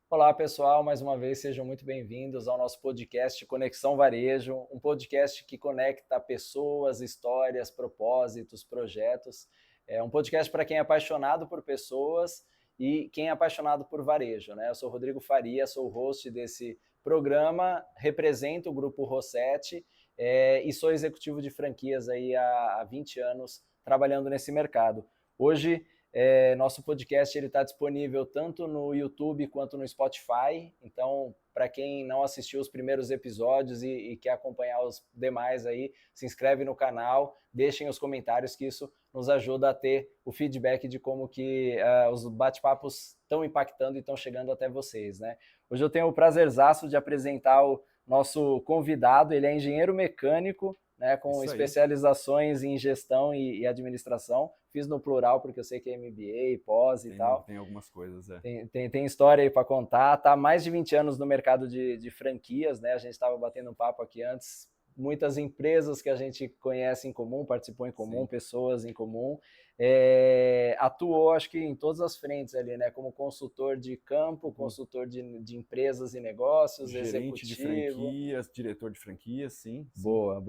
Olá, pessoal, mais uma vez sejam muito bem-vindos ao nosso podcast Conexão Varejo, um podcast que conecta pessoas, histórias, propósitos, projetos. É um podcast para quem é apaixonado por pessoas e quem é apaixonado por varejo, né? Eu sou Rodrigo Faria, sou o host desse programa, represento o Grupo Rossetti e sou executivo de franquias aí há 20 anos trabalhando nesse mercado. Hoje, nosso podcast está disponível tanto no YouTube quanto no Spotify, então para quem não assistiu os primeiros episódios e quer acompanhar os demais aí, se inscreve no canal, deixem os comentários que isso nos ajuda a ter o feedback de como que os bate-papos estão impactando e estão chegando até vocês, né? Hoje eu tenho o prazerzaço de apresentar o nosso convidado, ele é engenheiro mecânico, né, com especializações em gestão e administração. Fiz no plural porque eu sei que é MBA, pós e tal. Tem algumas coisas, Tem história aí para contar. Tá há mais de 20 anos no mercado de franquias, né? A gente estava batendo um papo aqui antes. Muitas empresas que a gente conhece em comum, participou em comum, pessoas em comum. Atuou, acho que em todas as frentes ali, né? Como consultor de campo, consultor de empresas e negócios, gerente de franquias, diretor de franquias, sim. Boa.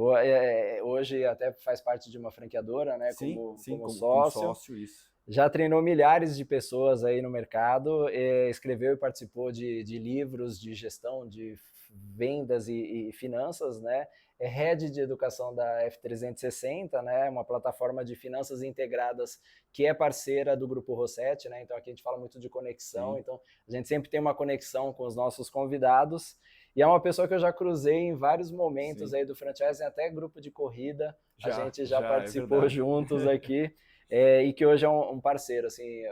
Hoje até faz parte de uma franqueadora, né? Como sócio. Como sócio, isso. Já treinou milhares de pessoas aí no mercado, escreveu e participou de livros de gestão, de vendas e finanças, né? É head de educação da F360, né? Uma plataforma de finanças integradas que é parceira do Grupo Rossetti, né? Então aqui a gente fala muito de conexão, então a gente sempre tem uma conexão com os nossos convidados. E é uma pessoa que eu já cruzei em vários momentos aí do franchising, até grupo de corrida, a gente já participou juntos aqui. E que hoje é um parceiro, assim,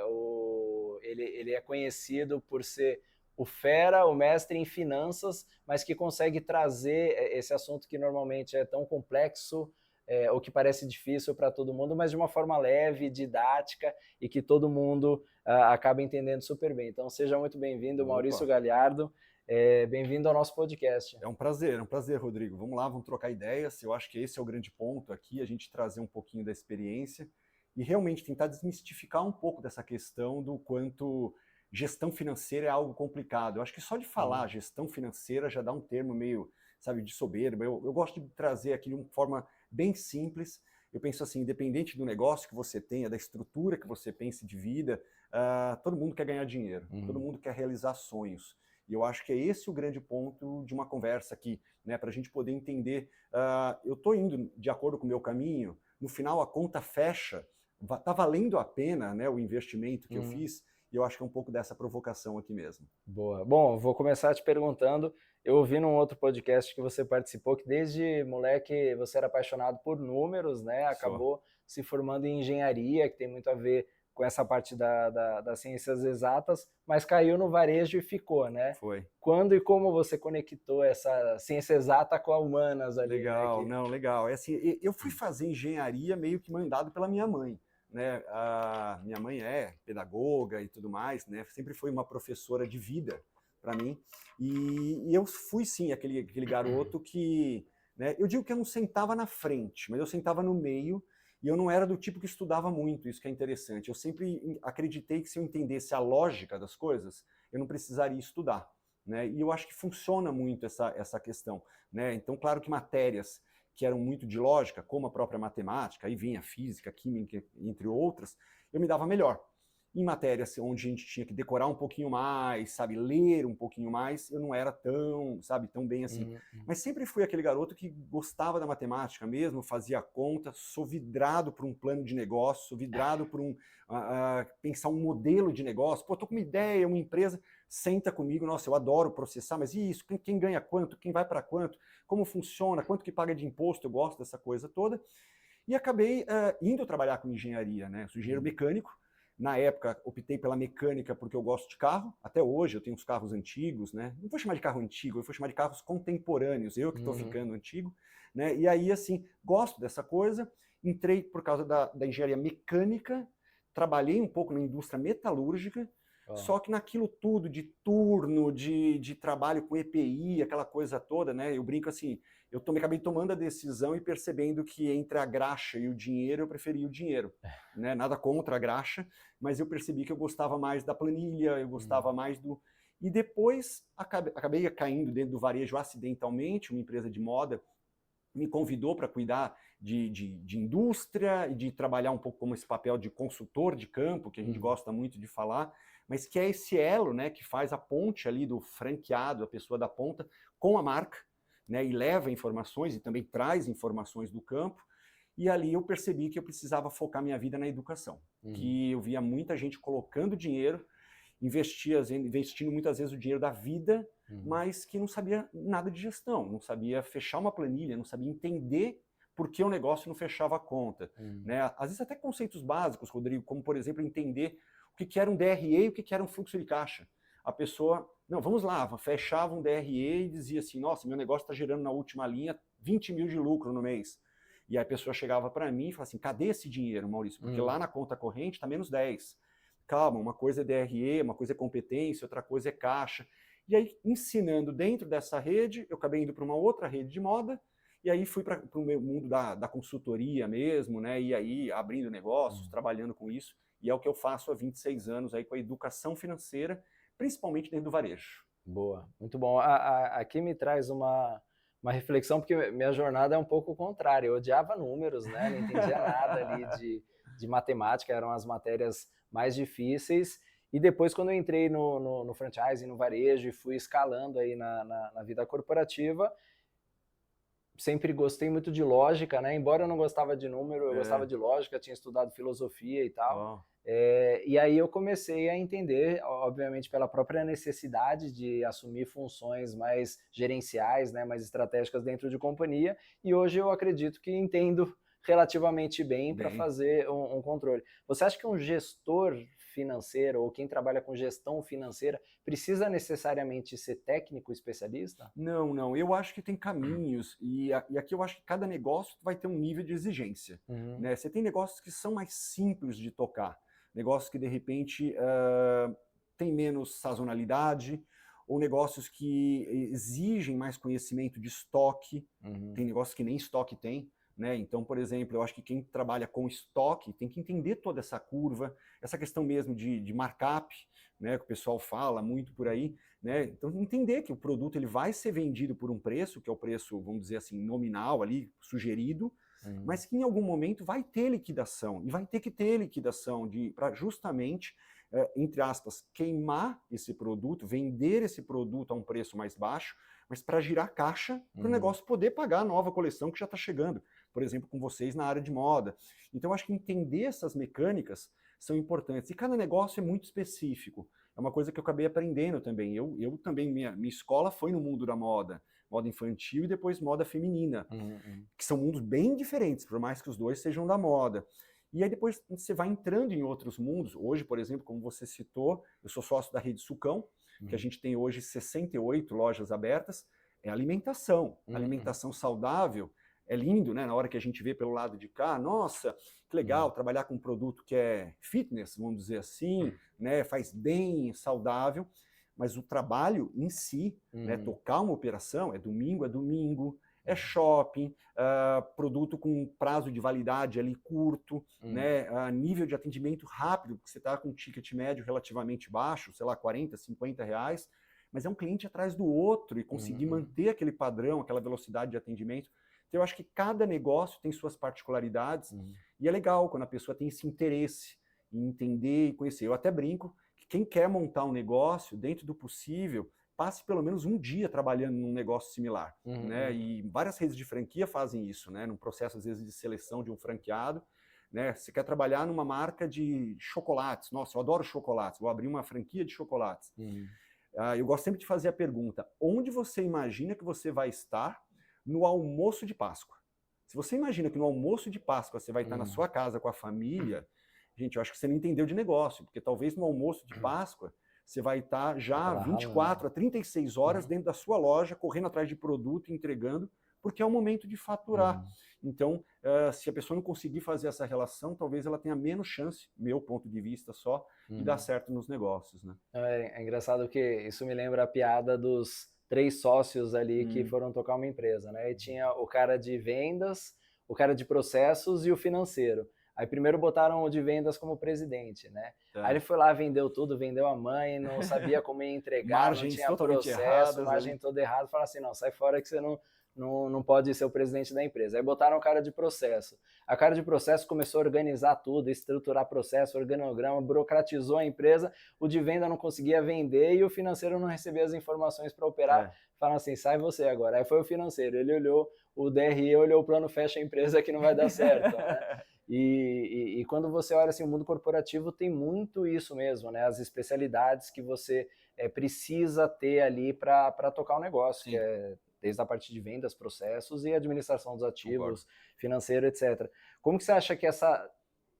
ele é conhecido por ser o fera, o mestre em finanças, mas que consegue trazer esse assunto que normalmente é tão complexo, ou que parece difícil para todo mundo, mas de uma forma leve, didática, e que todo mundo acaba entendendo super bem. Então seja muito bem-vindo, Maurício Galhardo, bem-vindo ao nosso podcast. É um prazer, Rodrigo. Vamos lá, vamos trocar ideias. Eu acho que esse é o grande ponto aqui, a gente trazer um pouquinho da experiência e realmente tentar desmistificar um pouco dessa questão do quanto gestão financeira é algo complicado. Eu acho que só de falar gestão financeira já dá um termo meio, sabe, de soberba. Eu gosto de trazer aqui de uma forma bem simples. Eu penso assim, independente do negócio que você tenha, da estrutura que você pense de vida, todo mundo quer ganhar dinheiro, todo mundo quer realizar sonhos. E eu acho que é esse o grande ponto de uma conversa aqui, né, para a gente poder entender, eu estou indo de acordo com o meu caminho, no final a conta fecha, está valendo a pena, né, o investimento que eu fiz, e eu acho que é um pouco dessa provocação aqui mesmo. Boa. Bom, vou começar te perguntando, eu ouvi num outro podcast que você participou, que desde moleque você era apaixonado por números, né? Acabou se formando em engenharia, que tem muito a ver com essa parte das ciências exatas, mas caiu no varejo e ficou, né? Foi. Quando e como você conectou essa ciência exata com a humanas ali? Legal, né? legal. É assim, eu fui fazer engenharia meio que mandado pela minha mãe. Né? A minha mãe é pedagoga e tudo mais, né? Sempre foi uma professora de vida para mim. E eu fui, sim, aquele garoto que... Né? Eu digo que eu não sentava na frente, mas eu sentava no meio e eu não era do tipo que estudava muito, isso que é interessante. Eu sempre acreditei que se eu entendesse a lógica das coisas, eu não precisaria estudar. Né? E eu acho que funciona muito essa questão. Né? Então, claro que matérias que eram muito de lógica, como a própria matemática, aí vinha física, química, entre outras, eu me dava melhor. Em matérias onde a gente tinha que decorar um pouquinho mais, sabe, ler um pouquinho mais, eu não era tão, sabe, tão bem assim. Mas sempre fui aquele garoto que gostava da matemática mesmo, fazia conta, sou vidrado por um plano de negócio, sou vidrado por pensar um modelo de negócio. Pô, tô com uma ideia, uma empresa, senta comigo, nossa, eu adoro processar, mas e isso? Quem ganha quanto? Quem vai para quanto? Como funciona? Quanto que paga de imposto? Eu gosto dessa coisa toda. E acabei indo trabalhar com engenharia, né? Sou engenheiro mecânico. Na época, optei pela mecânica porque eu gosto de carro. Até hoje eu tenho uns carros antigos, né? Não vou chamar de carro antigo, eu vou chamar de carros contemporâneos. Eu que estou ficando antigo, né? E aí, assim, gosto dessa coisa. Entrei por causa da engenharia mecânica, trabalhei um pouco na indústria metalúrgica, Só que naquilo tudo de turno, de trabalho com EPI, aquela coisa toda, né? Eu brinco assim, acabei tomando a decisão e percebendo que entre a graxa e o dinheiro, eu preferia o dinheiro. Né? Nada contra a graxa, mas eu percebi que eu gostava mais da planilha, eu gostava mais do... E depois acabei caindo dentro do varejo acidentalmente, uma empresa de moda me convidou para cuidar de indústria e de trabalhar um pouco como esse papel de consultor de campo, que a gente gosta muito de falar, mas que é esse elo, né, que faz a ponte ali do franqueado, a pessoa da ponta, com a marca, né, e leva informações e também traz informações do campo. E ali eu percebi que eu precisava focar minha vida na educação, que eu via muita gente colocando dinheiro, investindo muitas vezes o dinheiro da vida, mas que não sabia nada de gestão, não sabia fechar uma planilha, não sabia entender por que o negócio não fechava a conta. Né? Às vezes até conceitos básicos, Rodrigo, como por exemplo entender o que era um DRE e o que era um fluxo de caixa. A pessoa, não, vamos lá, fechava um DRE e dizia assim, nossa, meu negócio está gerando na última linha 20 mil de lucro no mês. E aí a pessoa chegava para mim e falava assim, cadê esse dinheiro, Maurício? Porque lá na conta corrente está menos 10. Calma, uma coisa é DRE, uma coisa é competência, outra coisa é caixa. E aí, ensinando dentro dessa rede, eu acabei indo para uma outra rede de moda, e aí fui para o meu mundo da consultoria mesmo, né? E aí abrindo negócios, trabalhando com isso, e é o que eu faço há 26 anos aí com a educação financeira, principalmente dentro do varejo. Boa, muito bom. Aqui me traz uma reflexão, porque minha jornada é um pouco contrária. Eu odiava números, né? Não entendia nada ali de matemática, eram as matérias mais difíceis. E depois, quando eu entrei no franchising, no varejo, e fui escalando aí na vida corporativa, sempre gostei muito de lógica, né? Embora eu não gostava de número, eu gostava de lógica, tinha estudado filosofia e tal. E aí eu comecei a entender, obviamente pela própria necessidade de assumir funções mais gerenciais, né, mais estratégicas dentro de companhia, e hoje eu acredito que entendo relativamente bem para fazer um controle. Você acha que um gestor financeiro ou quem trabalha com gestão financeira precisa necessariamente ser técnico especialista? Não, não. Eu acho que tem caminhos e aqui eu acho que cada negócio vai ter um nível de exigência. Né? Você tem negócios que são mais simples de tocar, negócios que de repente tem menos sazonalidade, ou negócios que exigem mais conhecimento de estoque. Tem negócios que nem estoque tem. Né? Então, por exemplo, eu acho que quem trabalha com estoque tem que entender toda essa curva, essa questão mesmo de markup, né, que o pessoal fala muito por aí. Né? Então, entender que o produto ele vai ser vendido por um preço, que é o preço, vamos dizer assim, nominal ali, sugerido, mas que em algum momento vai ter liquidação, e vai ter que ter liquidação para justamente, entre aspas, queimar esse produto, vender esse produto a um preço mais baixo, mas para girar caixa para o negócio poder pagar a nova coleção que já está chegando, por exemplo, com vocês na área de moda. Então, eu acho que entender essas mecânicas são importantes. E cada negócio é muito específico. É uma coisa que eu acabei aprendendo também. Eu também, minha escola foi no mundo da moda infantil e depois moda feminina, que são mundos bem diferentes, por mais que os dois sejam da moda. E aí depois você vai entrando em outros mundos. Hoje, por exemplo, como você citou, eu sou sócio da Rede Sucão, que a gente tem hoje 68 lojas abertas, é alimentação. Alimentação saudável é lindo, né? Na hora que a gente vê pelo lado de cá, nossa, que legal, trabalhar com um produto que é fitness, vamos dizer assim, né? Faz bem, saudável, mas o trabalho em si, né? Tocar uma operação, é domingo, é shopping, produto com prazo de validade ali curto, né, nível de atendimento rápido, porque você está com um ticket médio relativamente baixo, sei lá, 40, 50 reais, mas é um cliente atrás do outro e conseguir manter aquele padrão, aquela velocidade de atendimento. Então eu acho que cada negócio tem suas particularidades e é legal quando a pessoa tem esse interesse em entender e conhecer. Eu até brinco que quem quer montar um negócio, dentro do possível, passe pelo menos um dia trabalhando num negócio similar. Né? E várias redes de franquia fazem isso, né? Num processo, às vezes, de seleção de um franqueado. Né? Você quer trabalhar numa marca de chocolates. Nossa, eu adoro chocolates, vou abrir uma franquia de chocolates. Eu gosto sempre de fazer a pergunta, onde você imagina que você vai estar no almoço de Páscoa? Se você imagina que no almoço de Páscoa você vai estar na sua casa com a família, gente, eu acho que você não entendeu de negócio, porque talvez no almoço de Páscoa você vai estar já 24 a 36 horas dentro da sua loja, correndo atrás de produto, entregando, porque é o momento de faturar. Então, se a pessoa não conseguir fazer essa relação, talvez ela tenha menos chance, meu ponto de vista só, de dar certo nos negócios, né? É engraçado que isso me lembra a piada dos 3 sócios ali que Hum, foram tocar uma empresa, né? E tinha o cara de vendas, o cara de processos e o financeiro. Aí primeiro botaram o de vendas como presidente, né? Aí ele tá. foi lá, vendeu tudo, vendeu a mãe, não sabia como ia entregar, não Margens tinha totalmente processo, erradas margem ali. toda errada. Falaram assim, não, sai fora que você não pode ser o presidente da empresa. Aí botaram o cara de processo. A cara de processo começou a organizar tudo, estruturar processo, organograma, burocratizou a empresa, o de venda não conseguia vender e o financeiro não recebia as informações para operar. É, Falaram assim, sai você agora. Aí foi o financeiro, ele olhou o DRE, olhou o plano, fecha a empresa que não vai dar certo, né? E quando você olha assim, o mundo corporativo tem muito isso mesmo, né? As especialidades que você precisa ter ali para tocar o negócio, que sim, é desde a parte de vendas, processos e administração dos concordo. ativos, financeiro, etc. Como que você acha que essa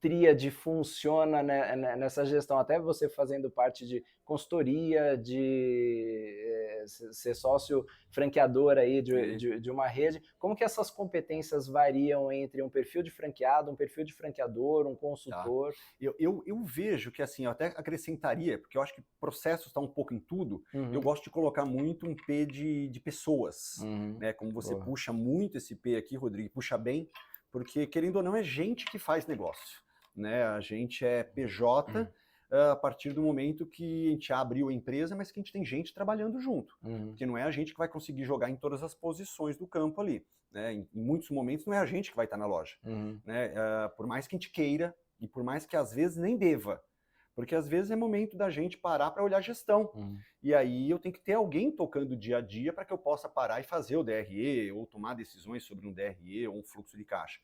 tríade funciona, né, nessa gestão? Até você fazendo parte de consultoria, de ser sócio franqueador aí Sim. de uma rede, como que essas competências variam entre um perfil de franqueado, um perfil de franqueador, um Tá. consultor? Eu vejo que, assim, eu até acrescentaria, porque eu acho que processo está um pouco em tudo, eu Uhum. gosto de colocar muito um P de pessoas, Uhum. né? Como você Boa. puxa muito esse P aqui, Rodrigo, puxa bem, porque, querendo ou não, é gente que faz negócio, né? A gente é PJ a partir do momento que a gente abriu a empresa, mas que a gente tem gente trabalhando junto, Uhum. porque não é a gente que vai conseguir jogar em todas as posições do campo ali, né? Em muitos momentos não é a gente que vai estar na loja, Uhum. né? Por mais que a gente queira, e por mais que às vezes nem deva, porque às vezes é momento da gente parar para olhar a gestão. Uhum. E aí eu tenho que ter alguém tocando o dia a dia para que eu possa parar e fazer o DRE, ou tomar decisões sobre um DRE ou um fluxo de caixa.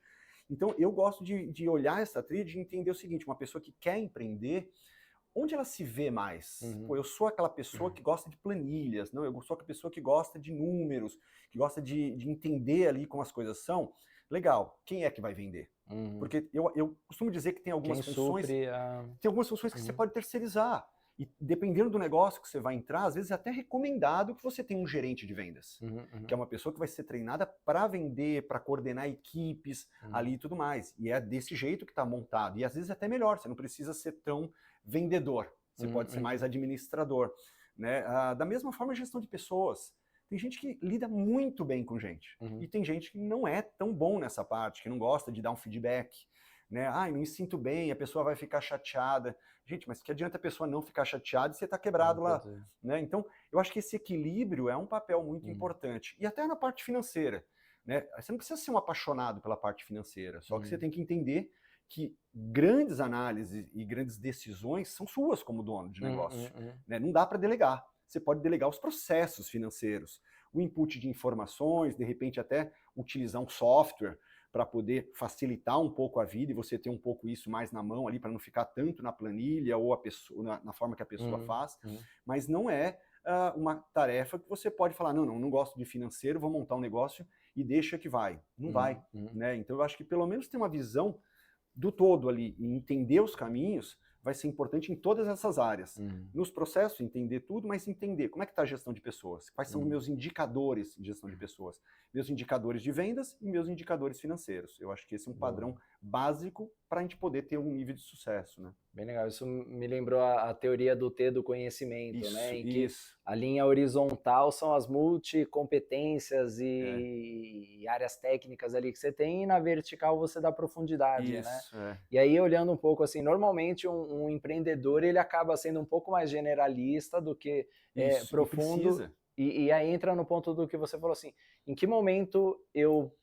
Então eu gosto de olhar essa tríade e entender o seguinte, uma pessoa que quer empreender, onde ela se vê mais? Uhum. Pô, eu sou aquela pessoa que gosta de planilhas, não? Eu sou aquela pessoa que gosta de números, que gosta de entender ali como as coisas são. Legal, quem é que vai vender? Uhum. Porque eu costumo dizer que Quem supre a. tem algumas funções que você Uhum. pode terceirizar. E dependendo do negócio que você vai entrar, às vezes é até recomendado que você tenha um gerente de vendas, Uhum. que é Uhum. uma pessoa que vai ser treinada para vender, para coordenar equipes Uhum. ali e tudo mais. E é desse jeito que está montado. E às vezes é até melhor, você não precisa ser tão vendedor, você Uhum. pode ser mais Uhum. administrador, né? Da mesma forma, a gestão de pessoas. Tem gente que lida muito bem com gente. Uhum. E tem gente que não é tão bom nessa parte, que não gosta de dar um feedback, né? Ah, não me sinto bem, a pessoa vai ficar chateada. Gente, mas que adianta a pessoa não ficar chateada e você está Não quebrado lá, produzir. né? Então, eu acho que esse equilíbrio é um papel muito Uhum. importante. E até na parte financeira, né? Você não precisa ser um apaixonado pela parte financeira, só que você Uhum. tem que entender que grandes análises e grandes decisões são suas como dono de Uhum. negócio, Uhum. né? Não dá para delegar. Você pode delegar os processos financeiros, o input de informações, de repente até utilizar um software para poder facilitar um pouco a vida e você ter um pouco isso mais na mão ali, para não ficar tanto na planilha ou a pessoa, na forma que a pessoa Uhum. faz, Uhum. mas não é uma tarefa que você pode falar, não gosto de financeiro, vou montar um negócio e deixa que vai. Não vai, Uhum. Uhum. né? Então eu acho que pelo menos ter uma visão do todo ali e entender os caminhos vai ser importante em todas essas áreas. Uhum. Nos processos, entender tudo, mas entender como é que está a gestão de pessoas, quais são os Uhum. meus indicadores de gestão de pessoas, meus indicadores de vendas e meus indicadores financeiros. Eu acho que esse é um Boa. padrão básico para a gente poder ter um nível de sucesso, né? Bem legal. Isso me lembrou a teoria do T do conhecimento, né? Isso, Em que isso. a linha horizontal são as multicompetências É, e áreas técnicas ali que você tem, e na vertical você dá profundidade, né? isso, é. E aí, olhando um pouco assim, normalmente um empreendedor ele acaba sendo um pouco mais generalista do que Isso. E profundo, precisa. e aí entra no ponto do que você falou assim, em que momento eu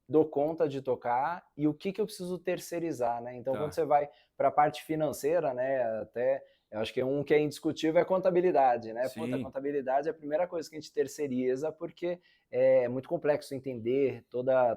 dou conta de tocar e o que eu preciso terceirizar, né? Então, quando Tá. você vai para a parte financeira, né, até eu acho que um que é indiscutível é a contabilidade, né? Puta, a Sim. contabilidade é a primeira coisa que a gente terceiriza porque é muito complexo entender toda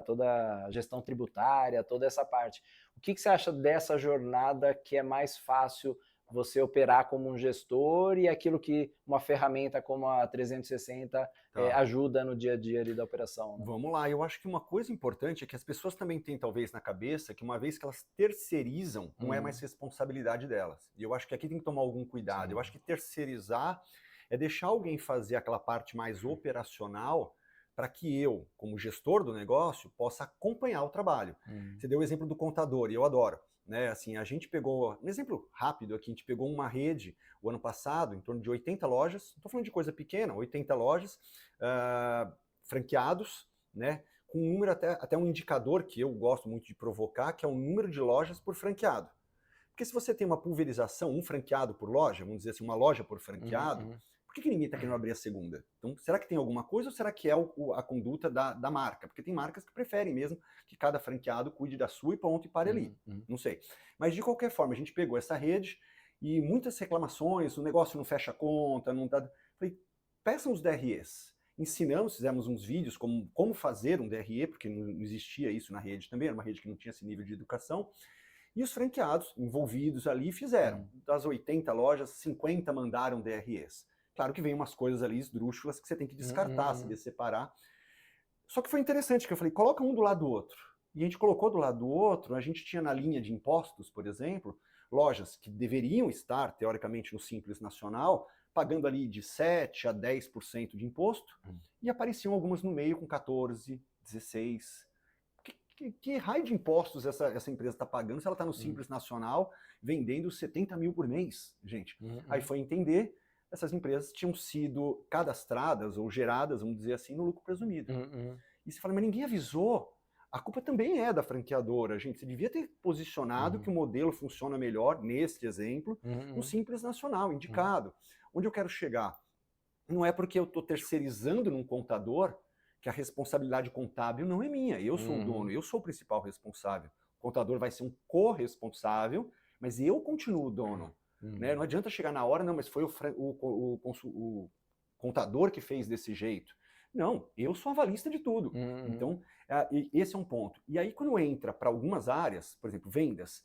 a gestão tributária, toda essa parte. O que você acha dessa jornada que é mais fácil você operar como um gestor e aquilo que uma ferramenta como a 360 Tá. ajuda no dia a dia ali da operação, né? Vamos lá, eu acho que uma coisa importante é que as pessoas também têm, talvez, na cabeça que uma vez que elas terceirizam, não é mais Uhum, responsabilidade delas. E eu acho que aqui tem que tomar algum cuidado. Eu sim. acho que terceirizar é deixar alguém fazer aquela parte mais operacional para que eu, como gestor do negócio, possa acompanhar o trabalho. Você deu o exemplo do contador, e eu adoro. Né, assim, a gente pegou, um exemplo rápido aqui, a gente pegou uma rede o ano passado, em torno de 80 lojas, não estou falando de coisa pequena, 80 lojas, franqueados, né, com um número, até um indicador que eu gosto muito de provocar, que é o número de lojas por franqueado. Porque se você tem uma pulverização, um franqueado por loja, vamos dizer assim, uma loja por franqueado, por que ninguém está querendo abrir a segunda? Então, será que tem alguma coisa ou será que é a conduta da marca? Porque tem marcas que preferem mesmo que cada franqueado cuide da sua e ponto e pare ali. Não sei. Mas, de qualquer forma, a gente pegou essa rede e muitas reclamações, o negócio não fecha a conta, não tá... Falei, peçam os DREs. Ensinamos, fizemos uns vídeos como fazer um DRE, porque não existia isso na rede também, era uma rede que não tinha esse nível de educação. E os franqueados envolvidos ali fizeram. Das 80 lojas, 50 mandaram DREs. Claro que vem umas coisas ali esdrúxulas que você tem que descartar, saber separar. Só que foi interessante que eu falei, coloca um do lado do outro. E a gente colocou do lado do outro, a gente tinha na linha de impostos, por exemplo, lojas que deveriam estar, teoricamente, no Simples Nacional, pagando ali de 7% a 10% de imposto, e apareciam algumas no meio com 14%, 16%. Que raio de impostos essa empresa está pagando se ela está no Simples Nacional vendendo 70 mil por mês, gente? Aí foi entender, essas empresas tinham sido cadastradas ou geradas, vamos dizer assim, no lucro presumido. E você fala, mas ninguém avisou. A culpa também é da franqueadora, gente. Você devia ter posicionado que o modelo funciona melhor, neste exemplo, no Simples Nacional, indicado. Onde eu quero chegar? Não é porque eu estou terceirizando num contador que a responsabilidade contábil não é minha. Eu sou o dono, eu sou o principal responsável. O contador vai ser um corresponsável, mas eu continuo o dono. Né? Não adianta chegar na hora, não, mas foi o contador que fez desse jeito. Não, eu sou avalista de tudo. Então, esse é um ponto. E aí, quando entra para algumas áreas, por exemplo, vendas,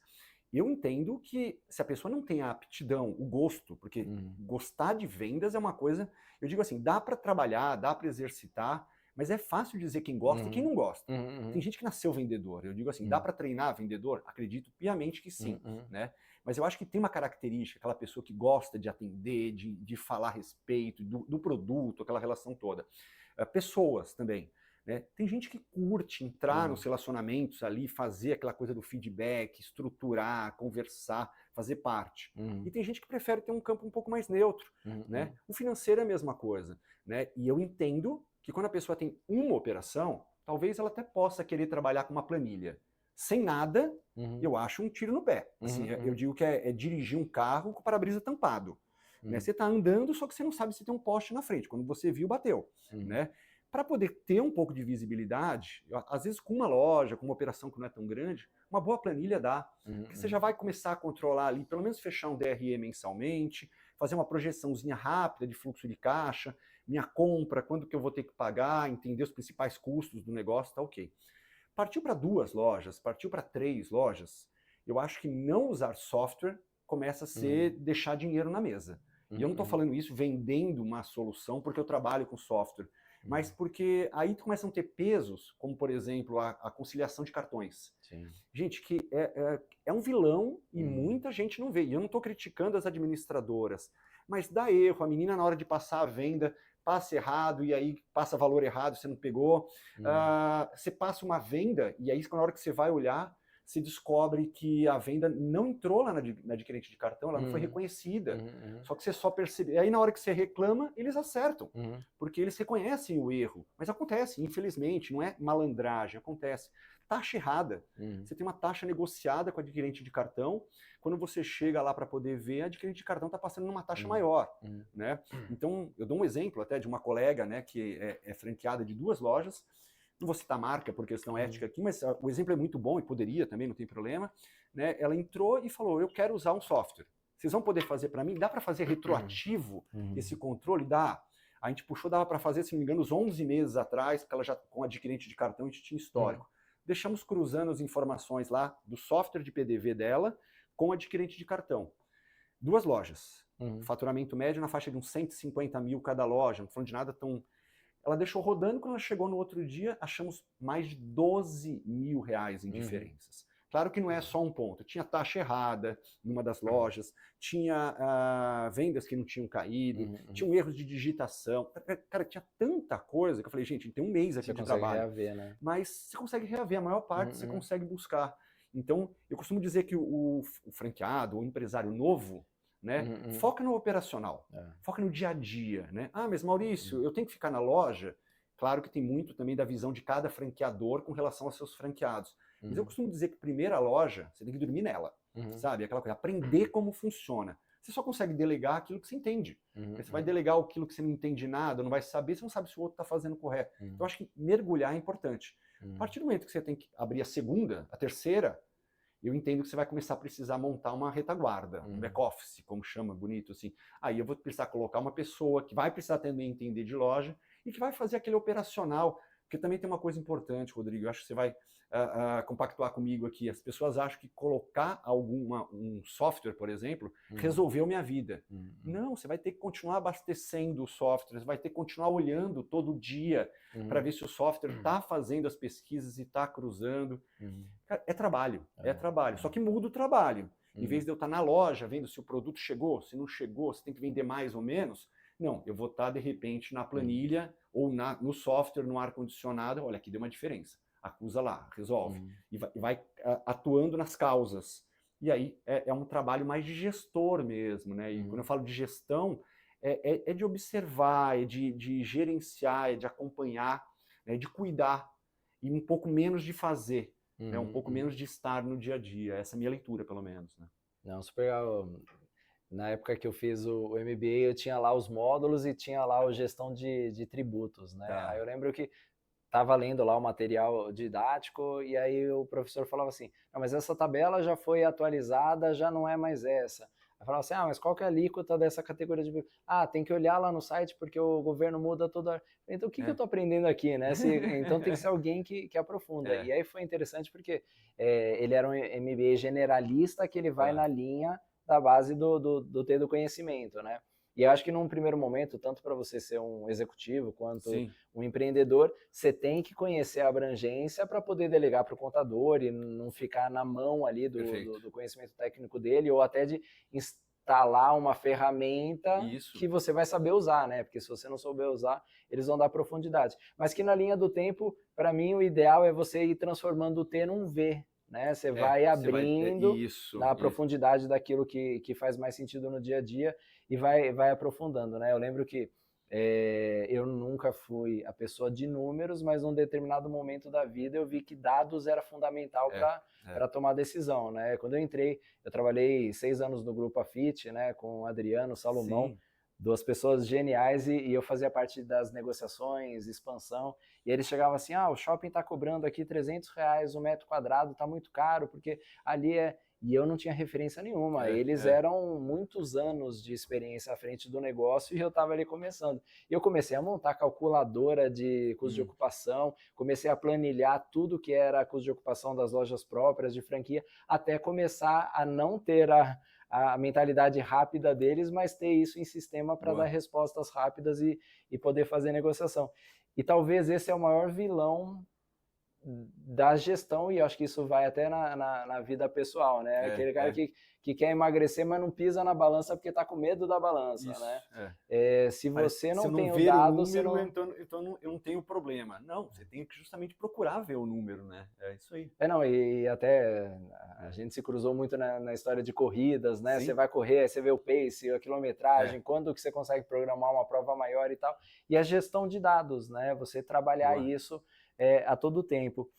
eu entendo que se a pessoa não tem a aptidão, o gosto, porque gostar de vendas é uma coisa, eu digo assim, dá para trabalhar, dá para exercitar, mas é fácil dizer quem gosta e quem não gosta. Tem gente que nasceu vendedor. Eu digo assim, dá para treinar vendedor? Acredito piamente que sim, né? Mas eu acho que tem uma característica, aquela pessoa que gosta de atender, de falar a respeito do produto, aquela relação toda. Pessoas também. Né? Tem gente que curte entrar nos relacionamentos ali, fazer aquela coisa do feedback, estruturar, conversar, fazer parte. E tem gente que prefere ter um campo um pouco mais neutro. Né? O financeiro é a mesma coisa. Né? E eu entendo que quando a pessoa tem uma operação, talvez ela até possa querer trabalhar com uma planilha. Sem nada, eu acho um tiro no pé. Assim, eu digo que é dirigir um carro com o para-brisa tampado. Né? Você está andando, só que você não sabe se tem um poste na frente. Quando você viu, bateu. Né? Para poder ter um pouco de visibilidade, às vezes com uma loja, com uma operação que não é tão grande, uma boa planilha dá. Porque você já vai começar a controlar ali, pelo menos fechar um DRE mensalmente, fazer uma projeçãozinha rápida de fluxo de caixa, minha compra, quando que eu vou ter que pagar, entender os principais custos do negócio, tá ok. Partiu para 2 lojas, partiu para 3 lojas, eu acho que não usar software começa a ser deixar dinheiro na mesa. E eu não estou falando isso vendendo uma solução porque eu trabalho com software, mas porque aí começam a ter pesos, como por exemplo a conciliação de cartões. Gente, que é um vilão e muita gente não vê. E eu não estou criticando as administradoras, mas dá erro, a menina na hora de passar a venda passa errado e aí passa valor errado, você não pegou. Você passa uma venda e aí na hora que você vai olhar, se descobre que a venda não entrou lá na adquirente de cartão, ela não foi reconhecida. Só que você só percebe. Aí na hora que você reclama, eles acertam. Porque eles reconhecem o erro. Mas acontece, infelizmente, não é malandragem, acontece. Taxa errada. Você tem uma taxa negociada com a adquirente de cartão, quando você chega lá para poder ver, a adquirente de cartão está passando numa taxa maior. Né? Então, eu dou um exemplo até de uma colega, né, que é franqueada de 2 lojas. Não vou citar marca por questão ética aqui, mas o exemplo é muito bom e poderia também, não tem problema. Né? Ela entrou e falou, eu quero usar um software. Vocês vão poder fazer para mim? Dá para fazer retroativo esse controle? Dá. A gente puxou, dava para fazer, se não me engano, uns 11 meses atrás, porque ela já com adquirente de cartão a gente tinha histórico. Deixamos cruzando as informações lá do software de PDV dela com adquirente de cartão. 2 lojas. Faturamento médio na faixa de uns 150 mil cada loja, não estou falando de nada tão... Ela deixou rodando, quando ela chegou no outro dia, achamos mais de 12 mil reais em diferenças. Claro que não é só um ponto. Tinha taxa errada numa das lojas, tinha vendas que não tinham caído, tinham erros de digitação. Cara, tinha tanta coisa que eu falei, gente, tem um mês aqui de trabalho. Você consegue reaver, né? Mas você consegue reaver, a maior parte você consegue buscar. Então, eu costumo dizer que o franqueado, o empresário novo, né, foca no operacional, foca no dia a dia, né? Ah, mas Maurício, eu tenho que ficar na loja? Claro que tem muito também da visão de cada franqueador com relação aos seus franqueados. Mas eu costumo dizer que primeira loja, você tem que dormir nela, sabe? Aquela coisa, aprender como funciona. Você só consegue delegar aquilo que você entende. Você vai delegar aquilo que você não entende nada, não vai saber, você não sabe se o outro está fazendo correto. Então, eu acho que mergulhar é importante. A partir do momento que você tem que abrir a segunda, a terceira, eu entendo que você vai começar a precisar montar uma retaguarda, um back-office, como chama, bonito assim. Aí eu vou precisar colocar uma pessoa que vai precisar também entender de loja e que vai fazer aquele operacional, porque também tem uma coisa importante, Rodrigo, eu acho que você vai compactuar comigo aqui. As pessoas acham que colocar um software, por exemplo, resolveu minha vida. Não, você vai ter que continuar abastecendo o software, você vai ter que continuar olhando todo dia para ver se o software está fazendo as pesquisas e está cruzando. Cara, é trabalho. Só que muda o trabalho. Em vez de eu estar na loja vendo se o produto chegou, se não chegou, se tem que vender mais ou menos, não, eu vou estar de repente na planilha ou no software, no ar-condicionado, olha, aqui deu uma diferença. Acusa lá, resolve. E vai atuando nas causas. E aí é um trabalho mais de gestor mesmo, né? E quando eu falo de gestão, é de observar, é de gerenciar, é de acompanhar, é de cuidar. E um pouco menos de fazer, né? Um pouco menos de estar no dia a dia. Essa é a minha leitura, pelo menos, né? Não, super legal. Na época que eu fiz o MBA, eu tinha lá os módulos e tinha lá a gestão de tributos, né? Tá. Aí eu lembro que estava lendo lá o material didático e aí o professor falava assim, não, mas essa tabela já foi atualizada, já não é mais essa. Aí falava assim, mas qual que é a alíquota dessa categoria de... tem que olhar lá no site porque o governo muda toda... Então o que eu estou aprendendo aqui, né? Então tem que ser alguém que aprofunda. E aí foi interessante porque ele era um MBA generalista que ele vai na linha da base do ter do conhecimento, né? E eu acho que num primeiro momento, tanto para você ser um executivo quanto um empreendedor, você tem que conhecer a abrangência para poder delegar para o contador e não ficar na mão ali do conhecimento técnico dele, ou até de instalar uma ferramenta que você vai saber usar, né? Porque se você não souber usar, eles vão dar profundidade. Mas que na linha do tempo, para mim, o ideal é você ir transformando o T num V, né? Você vai abrindo na profundidade daquilo que faz mais sentido no dia a dia e vai aprofundando, né? Eu lembro que eu nunca fui a pessoa de números, mas num determinado momento da vida eu vi que dados era fundamental para tomar decisão, né? Quando eu entrei, eu trabalhei 6 anos no Grupo Afit, né? Com o Adriano, Salomão, duas pessoas geniais, e eu fazia parte das negociações, expansão, e eles chegavam assim, o shopping está cobrando aqui R$300 o metro quadrado, está muito caro, porque ali E eu não tinha referência nenhuma, eles eram muitos anos de experiência à frente do negócio e eu estava ali começando. E eu comecei a montar calculadora de custo de ocupação, comecei a planilhar tudo que era custo de ocupação das lojas próprias, de franquia, até começar a não ter a mentalidade rápida deles, mas ter isso em sistema para dar respostas rápidas e poder fazer negociação. E talvez esse é o maior vilão da gestão, e eu acho que isso vai até na vida pessoal, né? Aquele cara que quer emagrecer, mas não pisa na balança porque está com medo da balança, né? Se você não tem o dado, você não... Então eu não tenho problema. Não, você tem que justamente procurar ver o número, né? É isso aí. Não, e até a gente se cruzou muito na história de corridas, né? Você vai correr, aí você vê o pace, a quilometragem, quando que você consegue programar uma prova maior e tal. E a gestão de dados, né? Você trabalhar isso a todo tempo.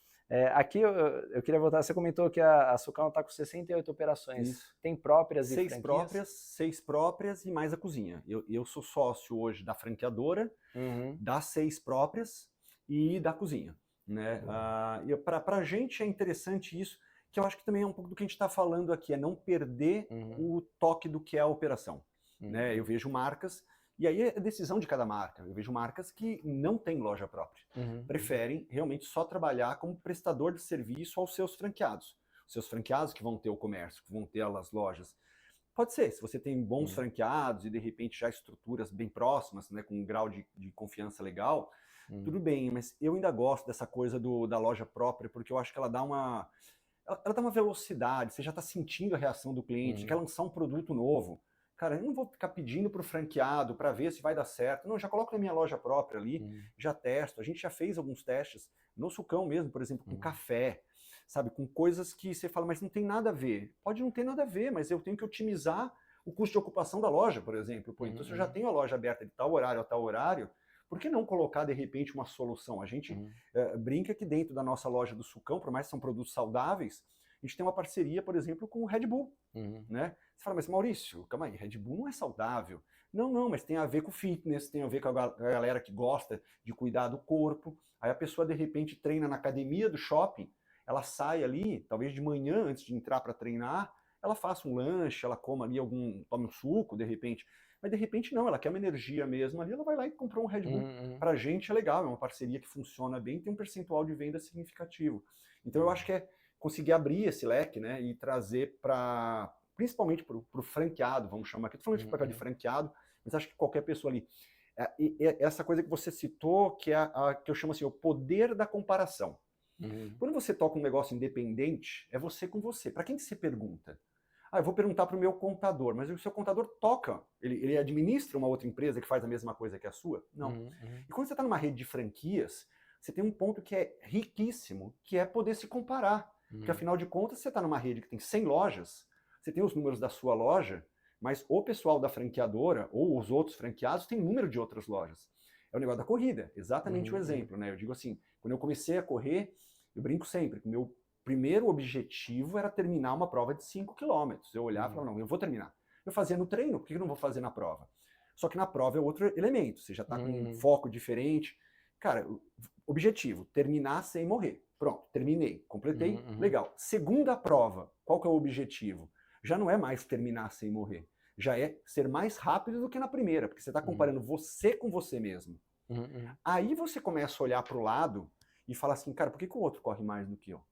Aqui eu queria voltar, você comentou que a Sucão está com 68 operações. Isso. Tem próprias e franquias? 6 próprias e mais a cozinha. Eu sou sócio hoje da franqueadora, das 6 próprias e da cozinha. Né? Para a gente é interessante isso, que eu acho que também é um pouco do que a gente está falando aqui, é não perder o toque do que é a operação. Né? Eu vejo marcas... E aí é decisão de cada marca. Eu vejo marcas que não têm loja própria. Preferem realmente só trabalhar como prestador de serviço aos seus franqueados. Os seus franqueados que vão ter o comércio, que vão ter as lojas. Pode ser, se você tem bons franqueados e de repente já estruturas bem próximas, né, com um grau de confiança legal, tudo bem. Mas eu ainda gosto dessa coisa da loja própria, porque eu acho que ela dá uma... ela dá uma velocidade, você já está sentindo a reação do cliente, quer lançar um produto novo. Cara, eu não vou ficar pedindo para o franqueado para ver se vai dar certo. Não, já coloco na minha loja própria ali, já testo. A gente já fez alguns testes no sucão mesmo, por exemplo, com café, sabe? Com coisas que você fala, mas não tem nada a ver. Pode não ter nada a ver, mas eu tenho que otimizar o custo de ocupação da loja, por exemplo. Pô, então, se eu já tenho a loja aberta de tal horário a tal horário, por que não colocar, de repente, uma solução? A gente brinca que dentro da nossa loja do sucão, por mais que são produtos saudáveis, a gente tem uma parceria, por exemplo, com o Red Bull. Né? Você fala, mas Maurício, calma aí, Red Bull não é saudável. Não, mas tem a ver com fitness, tem a ver com a galera que gosta de cuidar do corpo. Aí a pessoa, de repente, treina na academia do shopping, ela sai ali, talvez de manhã, antes de entrar para treinar, ela faça um lanche, ela coma ali tome um suco, de repente. Mas de repente não, ela quer uma energia mesmo ali, ela vai lá e comprou um Red Bull. Pra gente é legal, é uma parceria que funciona bem, tem um percentual de venda significativo. Então eu acho que é conseguir abrir esse leque, né, e trazer para, principalmente para o franqueado, vamos chamar aqui, estou falando de papel de franqueado, mas acho que qualquer pessoa ali, essa coisa que você citou, que é a que eu chamo assim, o poder da comparação. Quando você toca um negócio independente, é você com você. Para quem que você pergunta? Eu vou perguntar para o meu contador, mas o seu contador toca, ele administra uma outra empresa que faz a mesma coisa que a sua? Não. E quando você está numa rede de franquias, você tem um ponto que é riquíssimo, que é poder se comparar. Porque afinal de contas, você está numa rede que tem 100 lojas, você tem os números da sua loja, mas o pessoal da franqueadora ou os outros franqueados tem número de outras lojas. É o negócio da corrida, exatamente o exemplo, né? Eu digo assim, quando eu comecei a correr, eu brinco sempre, que o meu primeiro objetivo era terminar uma prova de 5 quilômetros. Eu olhava e falava, não, eu vou terminar. Eu fazia no treino, por que eu não vou fazer na prova? Só que na prova é outro elemento, você já está com um foco diferente. Cara, objetivo, terminar sem morrer. Pronto, terminei, completei, legal. Segunda prova, qual que é o objetivo? Já não é mais terminar sem morrer, já é ser mais rápido do que na primeira, porque você está comparando você com você mesmo. Aí você começa a olhar para o lado e falar assim, cara, por que o outro corre mais do que eu?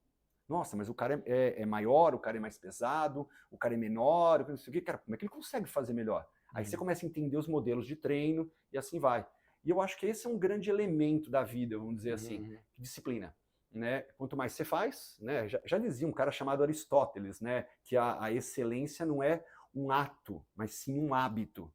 Nossa, mas o cara é maior, o cara é mais pesado, o cara é menor, não sei o quê. Cara, como é que ele consegue fazer melhor? Aí você começa a entender os modelos de treino e assim vai. E eu acho que esse é um grande elemento da vida, vamos dizer assim, disciplina. Né? Quanto mais você faz, né? Já dizia um cara chamado Aristóteles, né? Que a excelência não é um ato, mas sim um hábito.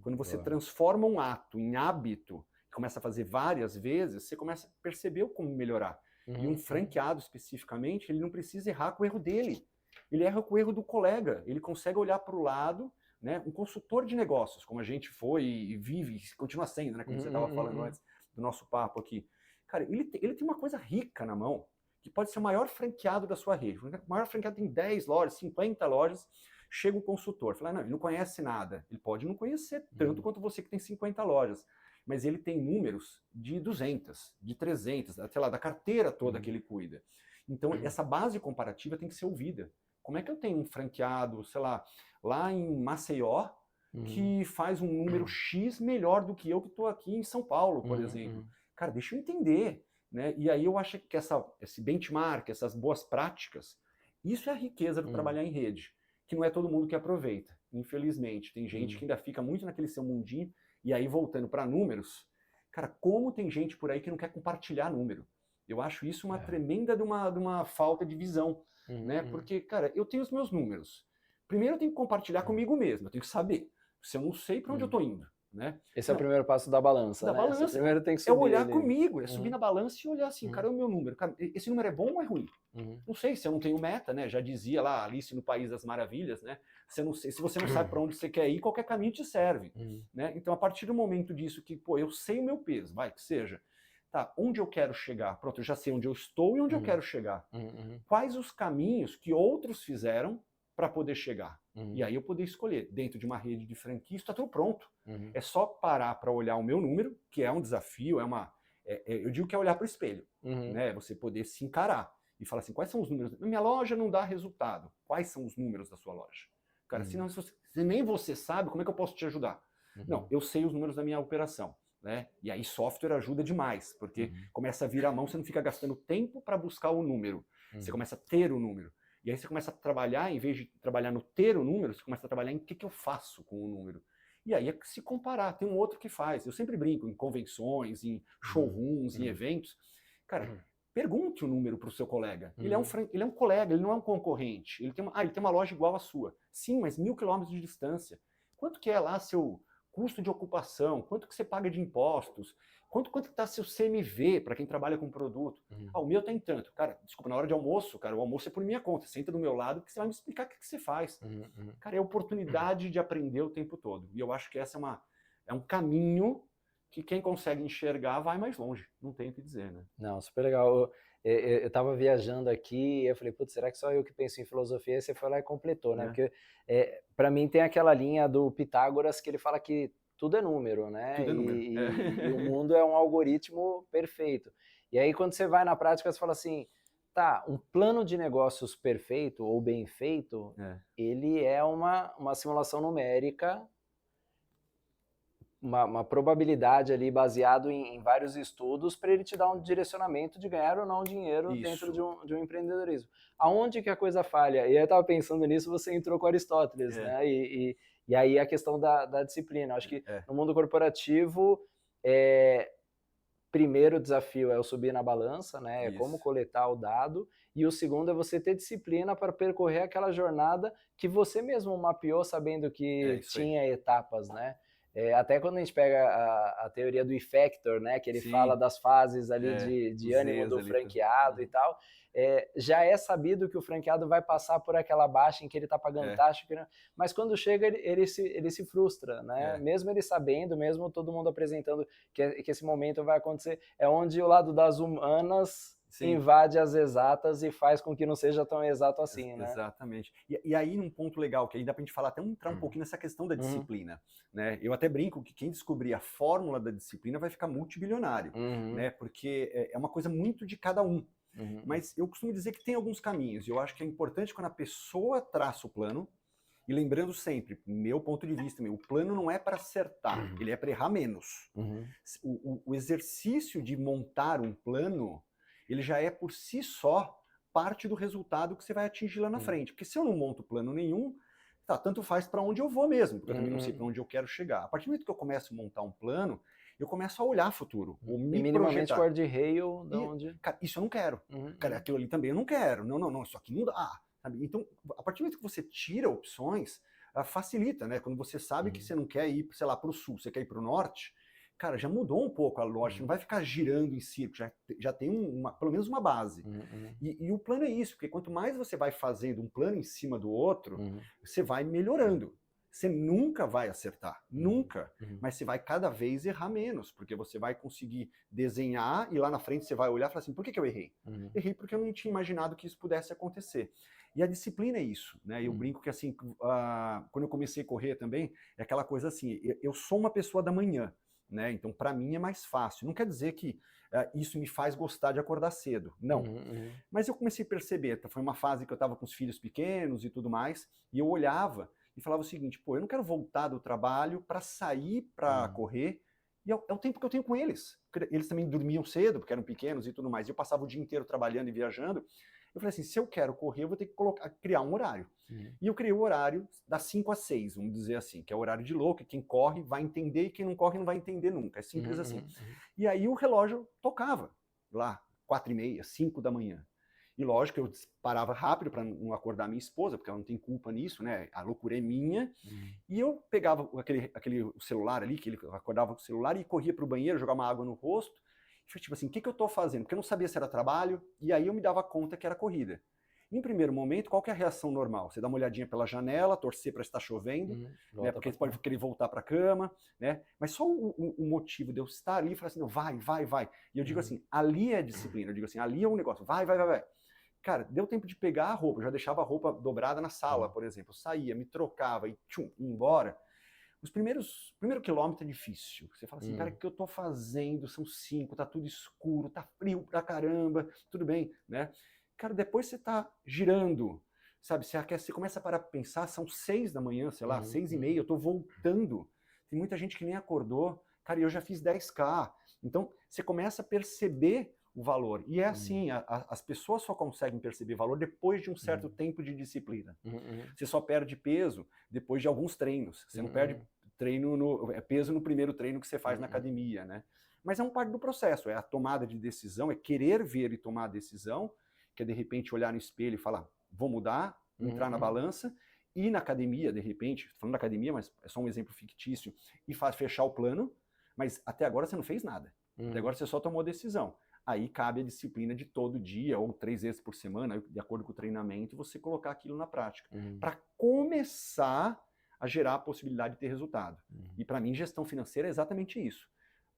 Quando você transforma um ato em hábito, começa a fazer várias vezes, você começa a perceber como melhorar. E um franqueado, especificamente, ele não precisa errar com o erro dele. Ele erra com o erro do colega. Ele consegue olhar para o lado, né? Um consultor de negócios, como a gente foi e vive, e continua sendo, né? Como você estava falando antes do nosso papo aqui. Cara, ele tem uma coisa rica na mão, que pode ser o maior franqueado da sua rede. O maior franqueado tem 10 lojas, 50 lojas, chega o consultor, fala, não, ele não conhece nada. Ele pode não conhecer tanto quanto você que tem 50 lojas, mas ele tem números de 200, de 300, sei lá, da carteira toda que ele cuida. Então, essa base comparativa tem que ser ouvida. Como é que eu tenho um franqueado, sei lá em Maceió, que faz um número X melhor do que eu que estou aqui em São Paulo, por exemplo? Cara, deixa eu entender, né? E aí eu acho que esse benchmark, essas boas práticas, isso é a riqueza do trabalhar em rede, que não é todo mundo que aproveita, infelizmente. Tem gente que ainda fica muito naquele seu mundinho, e aí voltando para números, cara, como tem gente por aí que não quer compartilhar número? Eu acho isso uma tremenda de uma falta de visão, né? Porque, cara, eu tenho os meus números. Primeiro eu tenho que compartilhar comigo mesmo, eu tenho que saber. Se eu não sei para onde eu estou indo. Né? Esse é o primeiro passo da balança, da né? balança. Você primeiro tem que subir. É olhar comigo, é subir na balança e olhar assim, cara, é o meu número. Cara, esse número é bom ou é ruim? Não sei, se eu não tenho meta, né? Já dizia lá Alice no País das Maravilhas, né? Se você não sabe para onde você quer ir, qualquer caminho te serve. Né? Então, a partir do momento disso que, pô, eu sei o meu peso, vai, que seja. Tá, onde eu quero chegar? Pronto, eu já sei onde eu estou e onde eu quero chegar. Quais os caminhos que outros fizeram para poder chegar? E aí eu poder escolher. Dentro de uma rede de franquia, está tudo pronto. É só parar para olhar o meu número, que é um desafio, eu digo que é olhar para o espelho. Né? Você poder se encarar e falar assim, quais são os números? Minha loja não dá resultado. Quais são os números da sua loja? Cara, se nem você sabe, como é que eu posso te ajudar? Não, eu sei os números da minha operação. Né? E aí software ajuda demais, porque começa a vir a mão, você não fica gastando tempo para buscar o número. Você começa a ter o número. E aí você começa a trabalhar, em vez de trabalhar no ter o número, você começa a trabalhar em o que eu faço com o número. E aí é se comparar, tem um outro que faz. Eu sempre brinco em convenções, em showrooms, em eventos. Cara, pergunte o número para o seu colega. Ele é um colega, ele não é um concorrente. Ele tem uma loja igual à sua. Sim, mas 1.000 quilômetros de distância. Quanto que é lá seu custo de ocupação? Quanto que você paga de impostos? Quanto está seu CMV para quem trabalha com produto? O meu tem tanto. Cara, desculpa, na hora de almoço, cara, o almoço é por minha conta. Senta do meu lado que você vai me explicar o que você faz. Cara, é a oportunidade de aprender o tempo todo. E eu acho que essa é um caminho que quem consegue enxergar vai mais longe. Não tem o que dizer, né? Não, super legal. Eu estava viajando aqui e eu falei, putz, será que só eu que penso em filosofia? E você foi lá e completou, né? Porque para mim tem aquela linha do Pitágoras que ele fala que tudo é número, né? Tudo é número. E o mundo é um algoritmo perfeito. E aí quando você vai na prática, você fala assim, tá, um plano de negócios perfeito ou bem feito, ele é uma simulação numérica, uma probabilidade ali baseado em vários estudos para ele te dar um direcionamento de ganhar ou não dinheiro dentro de um empreendedorismo. Aonde que a coisa falha? E eu estava pensando nisso, você entrou com Aristóteles, né? E aí a questão da disciplina. Acho que no mundo corporativo, primeiro desafio é o subir na balança, né? É como coletar o dado. E o segundo é você ter disciplina para percorrer aquela jornada que você mesmo mapeou sabendo que tinha etapas, né? Até quando a gente pega a teoria do effector, né, que ele fala das fases ali de ânimo do franqueado e tal, já é sabido que o franqueado vai passar por aquela baixa em que ele está pagando taxa, mas quando chega ele se frustra, né? Mesmo ele sabendo, mesmo todo mundo apresentando que esse momento vai acontecer, é onde o lado das humanas invade as exatas e faz com que não seja tão exato assim, né? Exatamente. E aí, num ponto legal, que aí dá pra gente falar, até entrar um pouquinho nessa questão da disciplina, né? Eu até brinco que quem descobrir a fórmula da disciplina vai ficar multibilionário, né? Porque é uma coisa muito de cada um. Mas eu costumo dizer que tem alguns caminhos, e eu acho que é importante quando a pessoa traça o plano, e lembrando sempre, meu ponto de vista, o plano não é para acertar, ele é para errar menos. O exercício de montar um plano, ele já é por si só parte do resultado que você vai atingir lá na frente. Porque se eu não monto plano nenhum, tanto faz para onde eu vou mesmo, porque eu também não sei para onde eu quero chegar. A partir do momento que eu começo a montar um plano, eu começo a olhar futuro, ou me minimamente projetar. guarda-rail de onde... Cara, isso eu não quero. Cara, aquilo ali também eu não quero. Não, isso aqui não dá. Sabe? Então, a partir do momento que você tira opções, facilita, né? Quando você sabe que você não quer ir, sei lá, para o sul, você quer ir para o norte, cara, já mudou um pouco a lógica, não vai ficar girando em círculo, já tem pelo menos uma base. E o plano é isso, porque quanto mais você vai fazendo um plano em cima do outro, você vai melhorando. Você nunca vai acertar, nunca, mas você vai cada vez errar menos, porque você vai conseguir desenhar e lá na frente você vai olhar e falar assim, por que eu errei? Errei porque eu não tinha imaginado que isso pudesse acontecer. E a disciplina é isso, né? Eu brinco que assim, quando eu comecei a correr também, é aquela coisa assim, eu sou uma pessoa da manhã, né? Então, para mim é mais fácil. Não quer dizer que isso me faz gostar de acordar cedo, não. Mas eu comecei a perceber, foi uma fase que eu estava com os filhos pequenos e tudo mais, e eu olhava e falava o seguinte, pô, eu não quero voltar do trabalho para sair para correr, e é o tempo que eu tenho com eles. Eles também dormiam cedo, porque eram pequenos e tudo mais, e eu passava o dia inteiro trabalhando e viajando. Eu falei assim, se eu quero correr, eu vou ter que criar um horário. E eu criei o horário das 5 às 6, vamos dizer assim, que é o horário de louco, e quem corre vai entender, e quem não corre não vai entender nunca. É simples assim. E aí o relógio tocava lá, 4h30, 5 da manhã. E lógico, eu parava rápido para não acordar minha esposa, porque ela não tem culpa nisso, né? A loucura é minha. E eu pegava aquele celular ali, que ele acordava com o celular, e corria para o banheiro, jogava uma água no rosto. E tipo assim, o que eu estou fazendo? Porque eu não sabia se era trabalho, e aí eu me dava conta que era corrida. Em primeiro momento, qual que é a reação normal? Você dá uma olhadinha pela janela, torcer para estar chovendo, né? Porque você pode querer voltar para a cama, né? Mas só o motivo de eu estar ali e falar assim, não, vai. E eu digo assim, ali é disciplina, eu digo assim, ali é um negócio, vai. Cara, deu tempo de pegar a roupa, eu já deixava a roupa dobrada na sala, por exemplo. Eu saía, me trocava e ia embora. Os primeiro quilômetro é difícil. Você fala assim, cara, o que eu tô fazendo? São 5, tá tudo escuro, tá frio pra caramba, tudo bem, né? Cara, depois você tá girando, sabe? Você começa a parar pra pensar, são 6 da manhã, sei lá, 6h30, eu tô voltando. Tem muita gente que nem acordou. Cara, eu já fiz 10K. Então, você começa a perceber o valor. E é assim, as pessoas só conseguem perceber valor depois de um certo tempo de disciplina. Você só perde peso depois de alguns treinos. Você não perde peso no primeiro treino que você faz na academia, né? Mas é um parte do processo, é a tomada de decisão, é querer ver e tomar a decisão, que é de repente olhar no espelho e falar, vou mudar, entrar na balança, ir na academia, de repente, falando da academia, mas é só um exemplo fictício, e fechar o plano, mas até agora você não fez nada. Até agora você só tomou a decisão. Aí cabe a disciplina de todo dia, ou 3 vezes por semana, de acordo com o treinamento, você colocar aquilo na prática. Para começar a gerar a possibilidade de ter resultado. E para mim, gestão financeira é exatamente isso.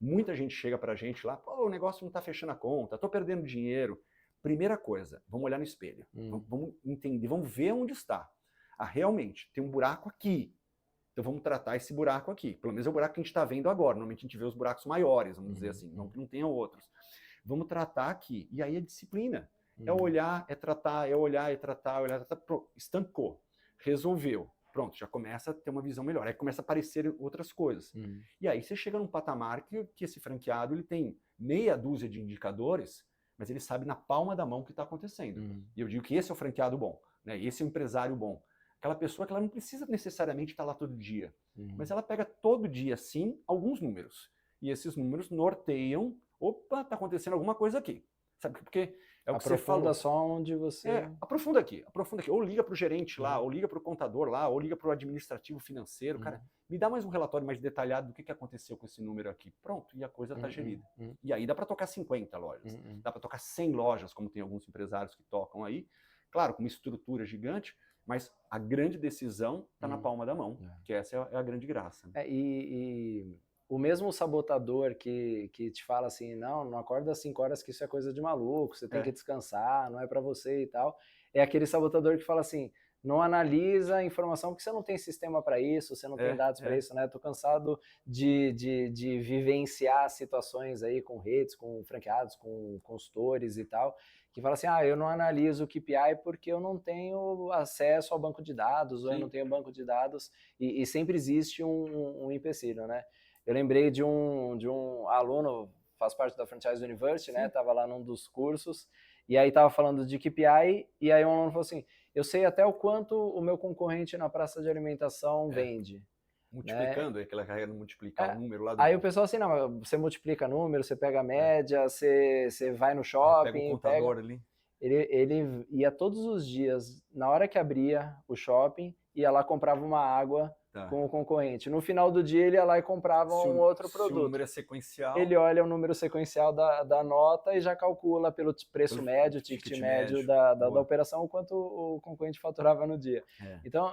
Muita gente chega para a gente lá, pô, o negócio não está fechando a conta, estou perdendo dinheiro. Primeira coisa, vamos olhar no espelho. Vamos entender, vamos ver onde está. Realmente, tem um buraco aqui. Então vamos tratar esse buraco aqui. Pelo menos é o buraco que a gente está vendo agora. Normalmente a gente vê os buracos maiores, vamos dizer assim, não que não tenham outros. Vamos tratar aqui. E aí a disciplina. É olhar, é tratar, é olhar, é tratar, olhar, tratar. Pronto, estancou. Resolveu. Pronto, já começa a ter uma visão melhor. Aí começa a aparecer outras coisas. E aí você chega num patamar que esse franqueado ele tem meia dúzia de indicadores, mas ele sabe na palma da mão o que está acontecendo. E eu digo que esse é o franqueado bom, né? Esse é o empresário bom. Aquela pessoa que ela não precisa necessariamente estar lá todo dia, mas ela pega todo dia, sim, alguns números. E esses números norteiam, opa, está acontecendo alguma coisa aqui. Sabe, porque é o que você falou. Aprofunda só onde você... aprofunda aqui. Ou liga para o gerente lá, ou liga para o contador lá, ou liga para o administrativo financeiro. Cara, me dá mais um relatório mais detalhado do que aconteceu com esse número aqui. Pronto, e a coisa está gerida. E aí dá para tocar 50 lojas, dá para tocar 100 lojas, como tem alguns empresários que tocam aí. Claro, com uma estrutura gigante, mas a grande decisão está na palma da mão, que essa é a grande graça. Né? E o mesmo sabotador que te fala assim, não acorda às 5 horas que isso é coisa de maluco, você tem que descansar, não é para você e tal, é aquele sabotador que fala assim, não analisa a informação porque você não tem sistema para isso, você não tem dados para isso, né? Tô cansado de vivenciar situações aí com redes, com franqueados, com consultores e tal, que fala assim, eu não analiso o KPI porque eu não tenho acesso ao banco de dados, ou eu não tenho banco de dados, e sempre existe um empecilho, né? Eu lembrei de um aluno, faz parte da Franchise University, né? Tava lá num dos cursos, e aí tava falando de KPI, e aí um aluno falou assim, eu sei até o quanto o meu concorrente na praça de alimentação vende. Multiplicando, né? Aquela carreira de multiplicar o número lá do... Aí o pessoal assim, não, você multiplica número, você pega a média, você vai no shopping, pega o contador ali. Ele ia todos os dias, na hora que abria o shopping, ia lá comprava uma água com o concorrente. No final do dia ele ia lá e comprava um outro produto. Se o número é sequencial... Ele olha o número sequencial da nota e já calcula pelo preço médio, ticket médio da operação, o quanto o concorrente faturava no dia. Então,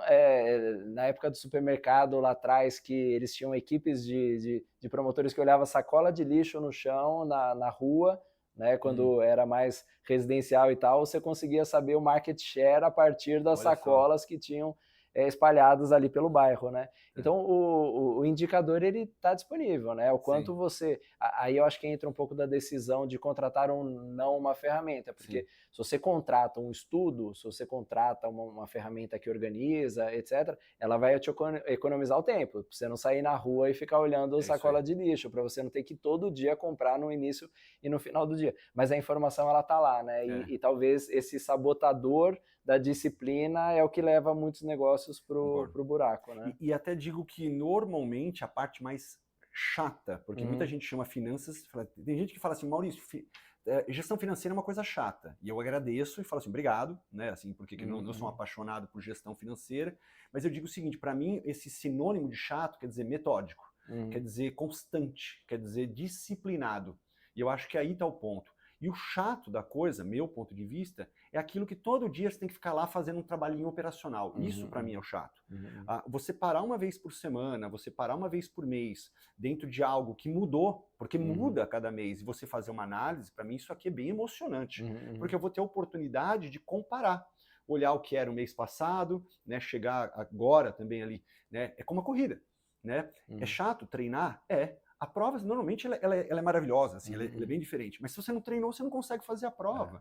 na época do supermercado lá atrás, que eles tinham equipes de promotores que olhavam sacola de lixo no chão, na rua, né, quando era mais residencial e tal, você conseguia saber o market share a partir das sacolas que tinham espalhadas ali pelo bairro, né? Então o indicador ele está disponível, né? O quanto você, aí eu acho que entra um pouco da decisão de contratar ou não uma ferramenta, porque se você contrata um estudo, se você contrata uma ferramenta que organiza, etc., ela vai te economizar o tempo, para você não sair na rua e ficar olhando sacola de lixo, para você não ter que todo dia comprar no início e no final do dia. Mas a informação ela tá lá, né? E talvez esse sabotador da disciplina é o que leva muitos negócios pro buraco, né? E até digo que normalmente a parte mais chata, porque muita gente chama finanças, tem gente que fala assim, Maurício, gestão financeira é uma coisa chata, e eu agradeço e falo assim, obrigado, né, assim, porque eu sou um apaixonado por gestão financeira, mas eu digo o seguinte, para mim esse sinônimo de chato quer dizer metódico, quer dizer constante, quer dizer disciplinado, e eu acho que aí está o ponto. E o chato da coisa, meu ponto de vista, é aquilo que todo dia você tem que ficar lá fazendo um trabalhinho operacional. Isso para mim é o chato. Você parar uma vez por semana, você parar uma vez por mês dentro de algo que mudou, porque muda a cada mês, e você fazer uma análise, para mim isso aqui é bem emocionante, porque eu vou ter a oportunidade de comparar, olhar o que era o mês passado, né, chegar agora também ali, né, é como a corrida, né? É chato treinar? A prova, normalmente, ela é maravilhosa, assim, ela é bem diferente. Mas se você não treinou, você não consegue fazer a prova.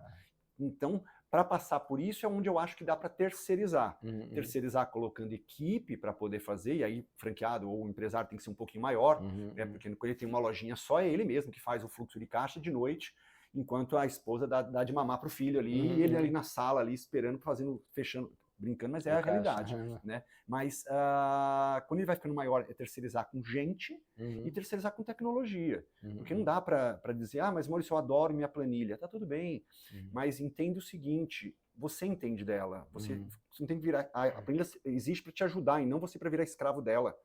Então, para passar por isso, é onde eu acho que dá para terceirizar. Terceirizar colocando equipe para poder fazer, e aí franqueado ou o empresário tem que ser um pouquinho maior, né, porque quando ele tem uma lojinha só, é ele mesmo que faz o fluxo de caixa de noite, enquanto a esposa dá de mamar para o filho ali, e ele ali na sala, ali esperando, fechando, brincando, mas é a realidade, né? Mas quando ele vai ficando maior, é terceirizar com gente e terceirizar com tecnologia. Porque não dá para dizer, mas Maurício, eu adoro minha planilha. Tá tudo bem, mas entenda o seguinte, você entende dela, você não tem que virar... A planilha existe para te ajudar e não você para virar escravo dela.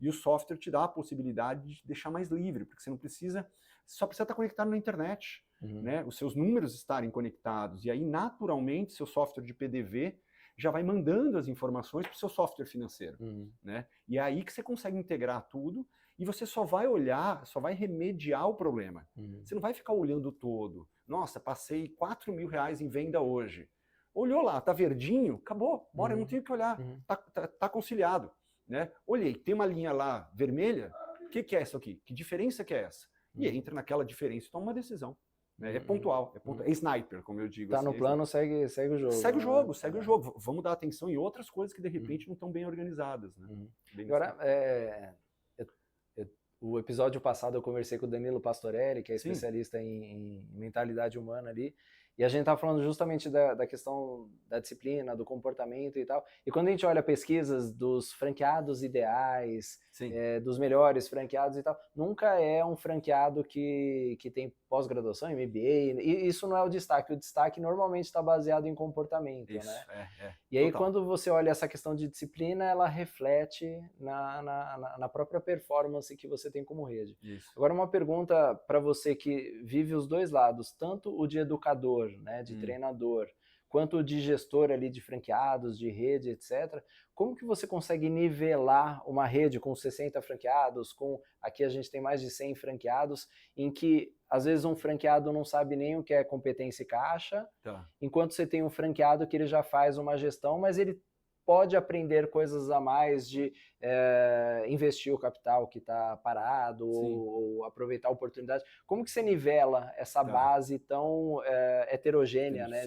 E o software te dá a possibilidade de deixar mais livre, porque você não precisa... Só precisa estar conectado na internet, né? Os seus números estarem conectados. E aí, naturalmente, seu software de PDV já vai mandando as informações para o seu software financeiro, né? E é aí que você consegue integrar tudo e você só vai olhar, só vai remediar o problema. Você não vai ficar olhando o todo. Nossa, passei R$4.000 em venda hoje. Olhou lá, tá verdinho, acabou, bora, eu não tenho que olhar, tá conciliado, né? Olhei, tem uma linha lá vermelha, o que é isso aqui? Que diferença que é essa? E entra naquela diferença e toma uma decisão. Né? É pontual, é sniper, como eu digo. Tá assim, no plano, segue o jogo. Segue o jogo, segue o jogo. Vamos dar atenção em outras coisas que de repente não estão bem organizadas. Né? Agora, o episódio passado eu conversei com o Danilo Pastorelli, que é especialista em mentalidade humana ali, e a gente tá falando justamente da questão da disciplina, do comportamento e tal. E quando a gente olha pesquisas dos franqueados ideais, dos melhores franqueados e tal, nunca é um franqueado que tem pós-graduação, MBA, e isso não é o destaque normalmente está baseado em comportamento, isso, né? E aí quando você olha essa questão de disciplina, ela reflete na própria performance que você tem como rede. Isso. Agora uma pergunta para você que vive os dois lados, tanto o de educador, né, de treinador, quanto o de gestor ali de franqueados, de rede, etc. Como que você consegue nivelar uma rede com 60 franqueados, aqui a gente tem mais de 100 franqueados, em que às vezes um franqueado não sabe nem o que é competência e caixa, enquanto você tem um franqueado que ele já faz uma gestão, mas ele pode aprender coisas a mais de investir o capital que está parado ou aproveitar a oportunidade. Como que você nivela essa base tão heterogênea, né?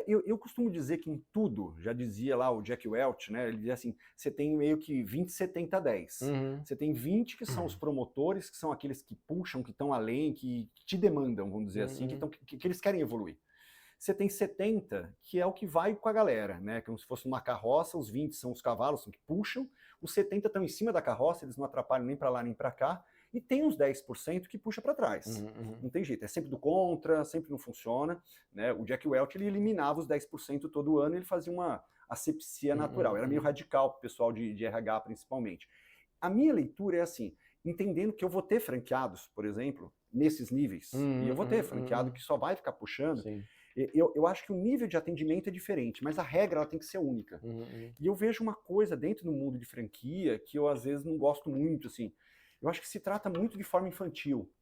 Eu costumo dizer que em tudo, já dizia lá o Jack Welch, né? Ele dizia assim, você tem meio que 20, 70, 10. Você tem 20 que são os promotores, que são aqueles que puxam, que estão além, que te demandam, vamos dizer assim, que eles querem evoluir. Você tem 70, que é o que vai com a galera, né? Como se fosse uma carroça, os 20 são os cavalos que puxam, os 70 estão em cima da carroça, eles não atrapalham nem para lá nem para cá, e tem uns 10% que puxa para trás. Não tem jeito, é sempre do contra, sempre não funciona. Né? O Jack Welch ele eliminava os 10% todo ano, ele fazia uma asepsia natural. Era meio radical para o pessoal de RH, principalmente. A minha leitura é assim, entendendo que eu vou ter franqueados, por exemplo, nesses níveis, e eu vou ter franqueado que só vai ficar puxando, eu acho que o nível de atendimento é diferente, mas a regra ela tem que ser única. E eu vejo uma coisa dentro do mundo de franquia que eu às vezes não gosto muito, assim. Eu acho que se trata muito de forma infantil,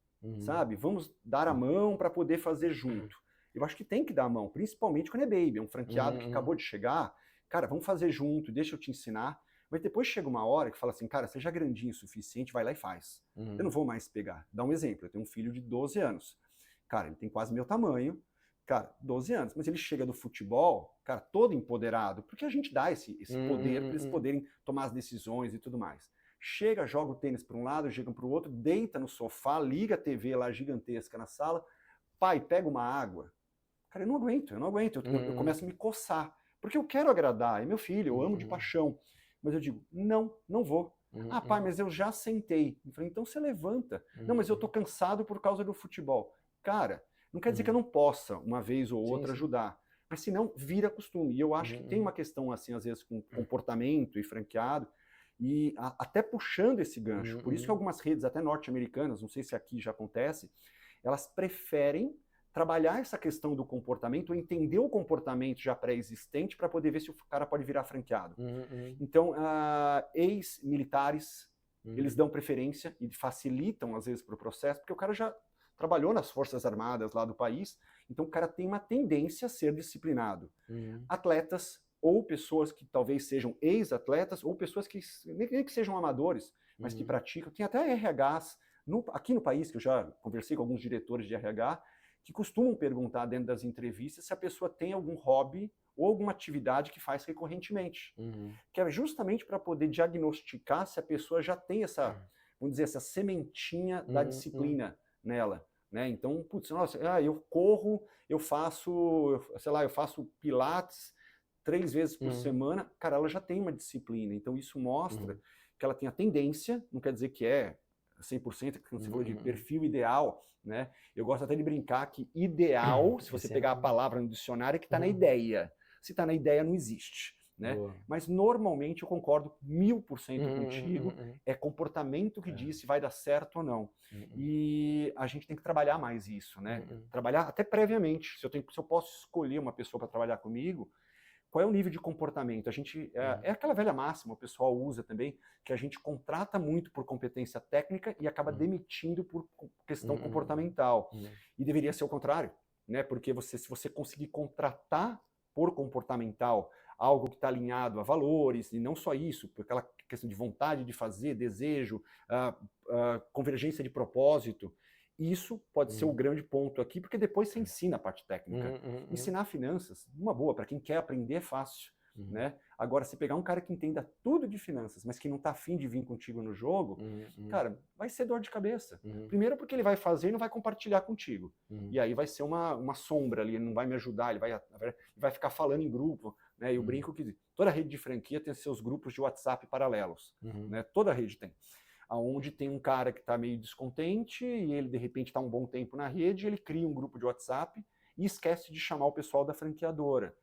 sabe? Vamos dar a mão para poder fazer junto. Eu acho que tem que dar a mão, principalmente quando é baby, é um franqueado que acabou de chegar. Cara, vamos fazer junto, deixa eu te ensinar. Mas depois chega uma hora que fala assim, cara, seja grandinho o suficiente, vai lá e faz. Eu não vou mais pegar. Dá um exemplo, eu tenho um filho de 12 anos. Cara, ele tem quase meu tamanho. Cara, 12 anos, mas ele chega do futebol, cara, todo empoderado, porque a gente dá esse poder para eles poderem tomar as decisões e tudo mais. Chega, joga o tênis para um lado, chega para o outro, deita no sofá, liga a TV lá gigantesca na sala, pai, pega uma água. Cara, eu não aguento, eu começo a me coçar, porque eu quero agradar, é meu filho, eu amo de paixão, mas eu digo, não vou. Pai, mas eu já sentei. Eu falei, então você levanta. Não, mas eu tô cansado por causa do futebol. Cara, não quer dizer que eu não possa, uma vez ou outra, ajudar, mas se não, vira costume. E eu acho que tem uma questão, assim, às vezes, com comportamento e franqueado, e até puxando esse gancho. Por isso que algumas redes, até norte-americanas, não sei se aqui já acontece, elas preferem trabalhar essa questão do comportamento, ou entender o comportamento já pré-existente para poder ver se o cara pode virar franqueado. Então, ex-militares, eles dão preferência e facilitam, às vezes, para o processo, porque o cara já trabalhou nas Forças Armadas lá do país, então o cara tem uma tendência a ser disciplinado. Atletas, ou pessoas que talvez sejam ex-atletas, ou pessoas que nem que sejam amadores, mas que praticam. Tem até RHs aqui no país, que eu já conversei com alguns diretores de RH, que costumam perguntar dentro das entrevistas se a pessoa tem algum hobby ou alguma atividade que faz recorrentemente. Que é justamente para poder diagnosticar se a pessoa já tem essa, vamos dizer, essa sementinha da disciplina nela. Né? Então, putz, nossa, eu corro, eu faço, sei lá, eu faço pilates 3 vezes por semana, cara, ela já tem uma disciplina. Então isso mostra que ela tem a tendência, não quer dizer que é 100%, quando você falou de perfil ideal, né? Eu gosto até de brincar que ideal, se você pegar a palavra no dicionário, é que está na ideia. Se está na ideia, não existe. Né? Mas normalmente eu concordo 1000% contigo, é comportamento que diz se vai dar certo ou não. E a gente tem que trabalhar mais isso, né? Trabalhar até previamente. Se eu posso escolher uma pessoa para trabalhar comigo, qual é o nível de comportamento? A gente é aquela velha máxima, o pessoal usa também, que a gente contrata muito por competência técnica e acaba demitindo por questão comportamental. E deveria ser o contrário, né? Porque se você conseguir contratar por comportamental algo que está alinhado a valores, e não só isso, por aquela questão de vontade de fazer, desejo, convergência de propósito, isso pode ser o grande ponto aqui, porque depois você ensina a parte técnica. Ensinar finanças, uma boa, para quem quer aprender é fácil. Né? Agora, se pegar um cara que entenda tudo de finanças, mas que não está afim de vir contigo no jogo, cara, vai ser dor de cabeça. Primeiro porque ele vai fazer e não vai compartilhar contigo. E aí vai ser uma sombra ali, ele não vai me ajudar, ele vai ficar falando em grupo. Né? Eu brinco que toda rede de franquia tem seus grupos de WhatsApp paralelos. Né? Toda rede tem. Onde tem um cara que está meio descontente e ele, de repente, está um bom tempo na rede, ele cria um grupo de WhatsApp e esquece de chamar o pessoal da franqueadora.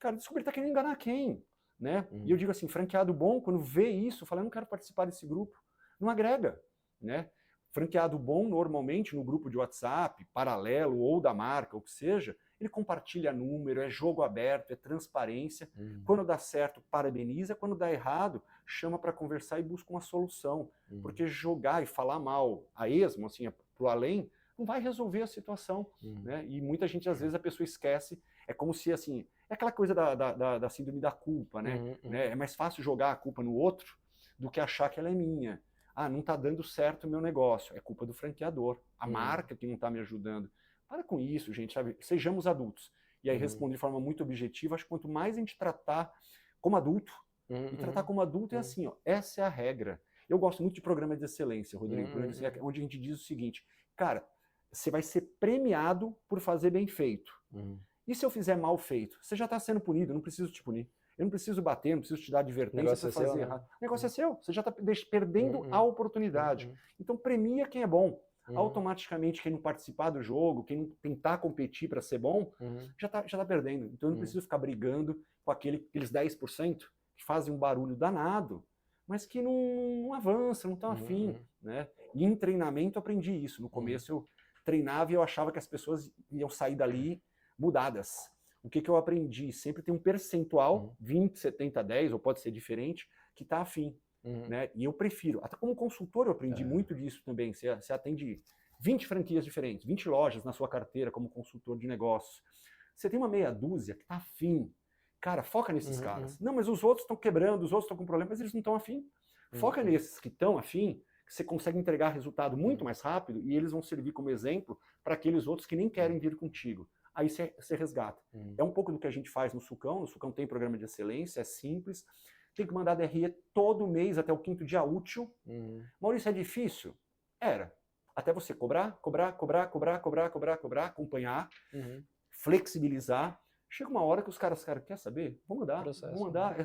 Cara, descobrir ele tá querendo enganar quem, né? E eu digo assim, franqueado bom, quando vê isso, fala, eu não quero participar desse grupo. Não agrega, né? Franqueado bom, normalmente, no grupo de WhatsApp, paralelo ou da marca, ou o que seja, ele compartilha número, é jogo aberto, é transparência. Quando dá certo, parabeniza. Quando dá errado, chama para conversar e busca uma solução. Porque jogar e falar mal a esmo, assim, pro além, não vai resolver a situação, né? E muita gente, às vezes, a pessoa esquece, é como se, assim, é aquela coisa da síndrome da culpa, né? É mais fácil jogar a culpa no outro do que achar que ela é minha. Ah, não está dando certo o meu negócio, é culpa do franqueador, a marca que não está me ajudando. Para com isso, gente, sabe? Sejamos adultos. E aí, respondo de forma muito objetiva, acho que quanto mais a gente tratar como adulto, e tratar como adulto é assim, ó, essa é a regra. Eu gosto muito de programa de excelência, Rodrigo, onde a gente diz o seguinte, cara, você vai ser premiado por fazer bem feito. E se eu fizer mal feito? Você já está sendo punido, eu não preciso te punir. Eu não preciso bater, não preciso te dar advertência para fazer errado. O negócio é seu, você já está perdendo a oportunidade. Então premia quem é bom. Automaticamente quem não participar do jogo, quem não tentar competir para ser bom, já tá perdendo. Então eu não preciso ficar brigando com aqueles 10% que fazem um barulho danado, mas que não avançam, não estão afim. Né? E em treinamento eu aprendi isso. No começo eu treinava e eu achava que as pessoas iam sair dali mudadas. O que eu aprendi? Sempre tem um percentual, 20, 70, 10, ou pode ser diferente, que está afim. Né? E eu prefiro. Até como consultor eu aprendi muito disso também. Você atende 20 franquias diferentes, 20 lojas na sua carteira como consultor de negócios. Você tem uma meia dúzia que está afim. Cara, foca nesses caras. Não, mas os outros estão quebrando, os outros estão com problema, mas eles não estão afim. Foca nesses que estão afim, que você consegue entregar resultado muito mais rápido e eles vão servir como exemplo para aqueles outros que nem querem vir contigo. Aí você resgata. É um pouco do que a gente faz no Sucão. No Sucão tem programa de excelência, é simples. Tem que mandar DRE todo mês até o 5º dia útil. Maurício, é difícil? Era. Até você cobrar, acompanhar, flexibilizar. Chega uma hora que os caras, quer saber? Vamos mandar.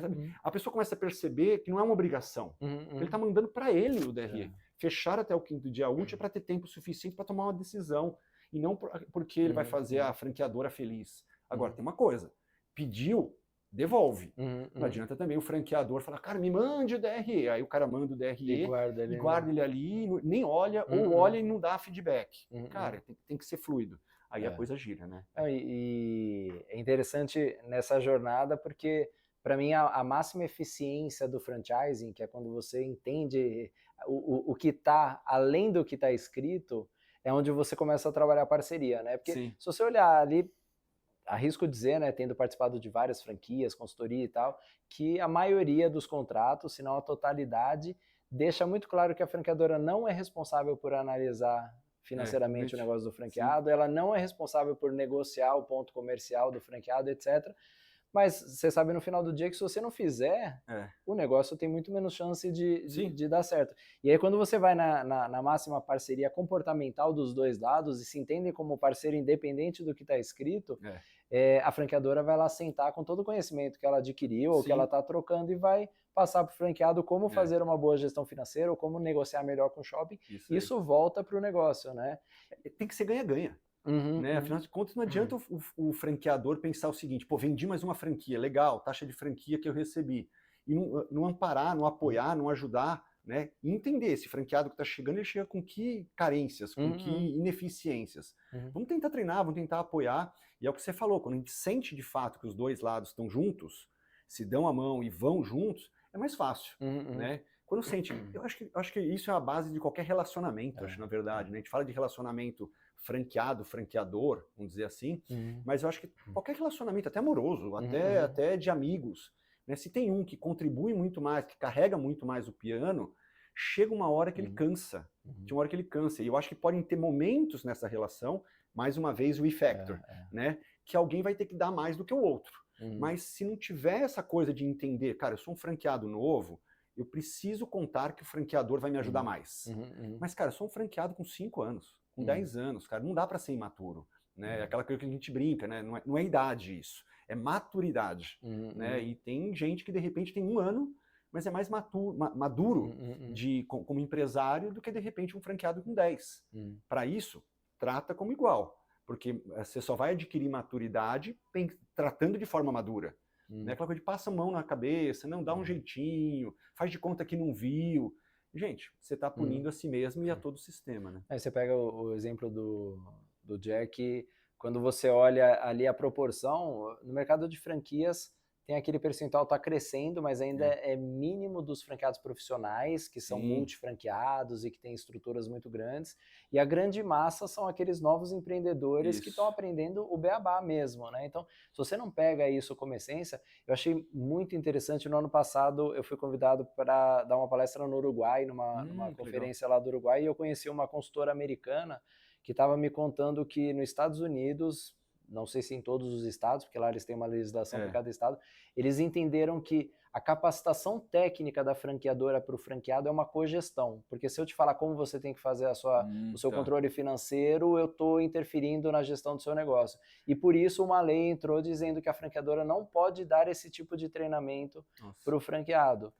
A pessoa começa a perceber que não é uma obrigação. Ele está mandando para ele o DRE. Fechar até o 5º dia útil é para ter tempo suficiente para tomar uma decisão. E não porque ele vai fazer a franqueadora feliz. Agora, tem uma coisa. Pediu, devolve. Não adianta também o franqueador falar, cara, me mande o DRE. Aí o cara manda o DRE e guarda ele ali, nem olha, ou olha e não dá feedback. Cara, tem que ser fluido. Aí a coisa gira, né? E é interessante nessa jornada porque, para mim, a máxima eficiência do franchising, que é quando você entende o que está além do que está escrito, é onde você começa a trabalhar a parceria, né? Porque se você olhar ali, arrisco dizer, né, tendo participado de várias franquias, consultoria e tal, que a maioria dos contratos, se não a totalidade, deixa muito claro que a franqueadora não é responsável por analisar financeiramente o negócio do franqueado, ela não é responsável por negociar o ponto comercial do franqueado, etc. Mas você sabe no final do dia que se você não fizer, o negócio tem muito menos chance de dar certo. E aí quando você vai na máxima parceria comportamental dos dois lados e se entendem como parceiro independente do que está escrito, a franqueadora vai lá sentar com todo o conhecimento que ela adquiriu ou que Sim. ela está trocando e vai passar para o franqueado como É. fazer uma boa gestão financeira ou como negociar melhor com o shopping. Isso aí. Isso volta para o negócio, né? Tem que ser ganha-ganha. Uhum, Né? Afinal de contas, não adianta o franqueador pensar o seguinte: pô, vendi mais uma franquia, legal, taxa de franquia que eu recebi. E não amparar, não apoiar, não ajudar, né? E entender esse franqueado que está chegando, ele chega com que carências, com que ineficiências. Vamos tentar treinar, vamos tentar apoiar. E é o que você falou, quando a gente sente de fato que os dois lados estão juntos, se dão a mão e vão juntos, é mais fácil, né? Quando sente, eu acho que isso é a base de qualquer relacionamento, acho, na verdade, né? A gente fala de relacionamento franqueado, franqueador, vamos dizer assim, mas eu acho que qualquer relacionamento, até amoroso, até de amigos, né? Se tem um que contribui muito mais, que carrega muito mais o piano, chega uma hora que ele cansa, e eu acho que podem ter momentos nessa relação, mais uma vez o E-Factor, né? Que alguém vai ter que dar mais do que o outro, mas se não tiver essa coisa de entender, cara, eu sou um franqueado novo, eu preciso contar que o franqueador vai me ajudar mais. Mas, cara, eu sou um franqueado com 5 anos, com 10 anos, cara, não dá para ser imaturo, né? Aquela coisa que a gente brinca, né? Não é idade isso, é maturidade, né? E tem gente que de repente tem 1 ano, mas é mais maduro como empresário do que de repente um franqueado com 10. Para isso, trata como igual, porque você só vai adquirir maturidade tratando de forma madura. Né? Aquela coisa de passa a mão na cabeça, não dá um jeitinho, faz de conta que não viu. Gente, você está punindo a si mesmo e a todo o sistema, né? Aí você pega o exemplo do Jack, quando você olha ali a proporção, no mercado de franquias tem aquele percentual está crescendo, mas ainda é mínimo dos franqueados profissionais, que são multifranqueados e que têm estruturas muito grandes, e a grande massa são aqueles novos empreendedores que estão aprendendo o beabá mesmo, né? Então, se você não pega isso como essência, eu achei muito interessante, no ano passado eu fui convidado para dar uma palestra no Uruguai, numa conferência lá do Uruguai, e eu conheci uma consultora americana que estava me contando que nos Estados Unidos, não sei se em todos os estados, porque lá eles têm uma legislação para cada estado, eles entenderam que a capacitação técnica da franqueadora para o franqueado é uma cogestão, porque se eu te falar como você tem que fazer o seu controle financeiro, eu estou interferindo na gestão do seu negócio. E por isso uma lei entrou dizendo que a franqueadora não pode dar esse tipo de treinamento para o franqueado.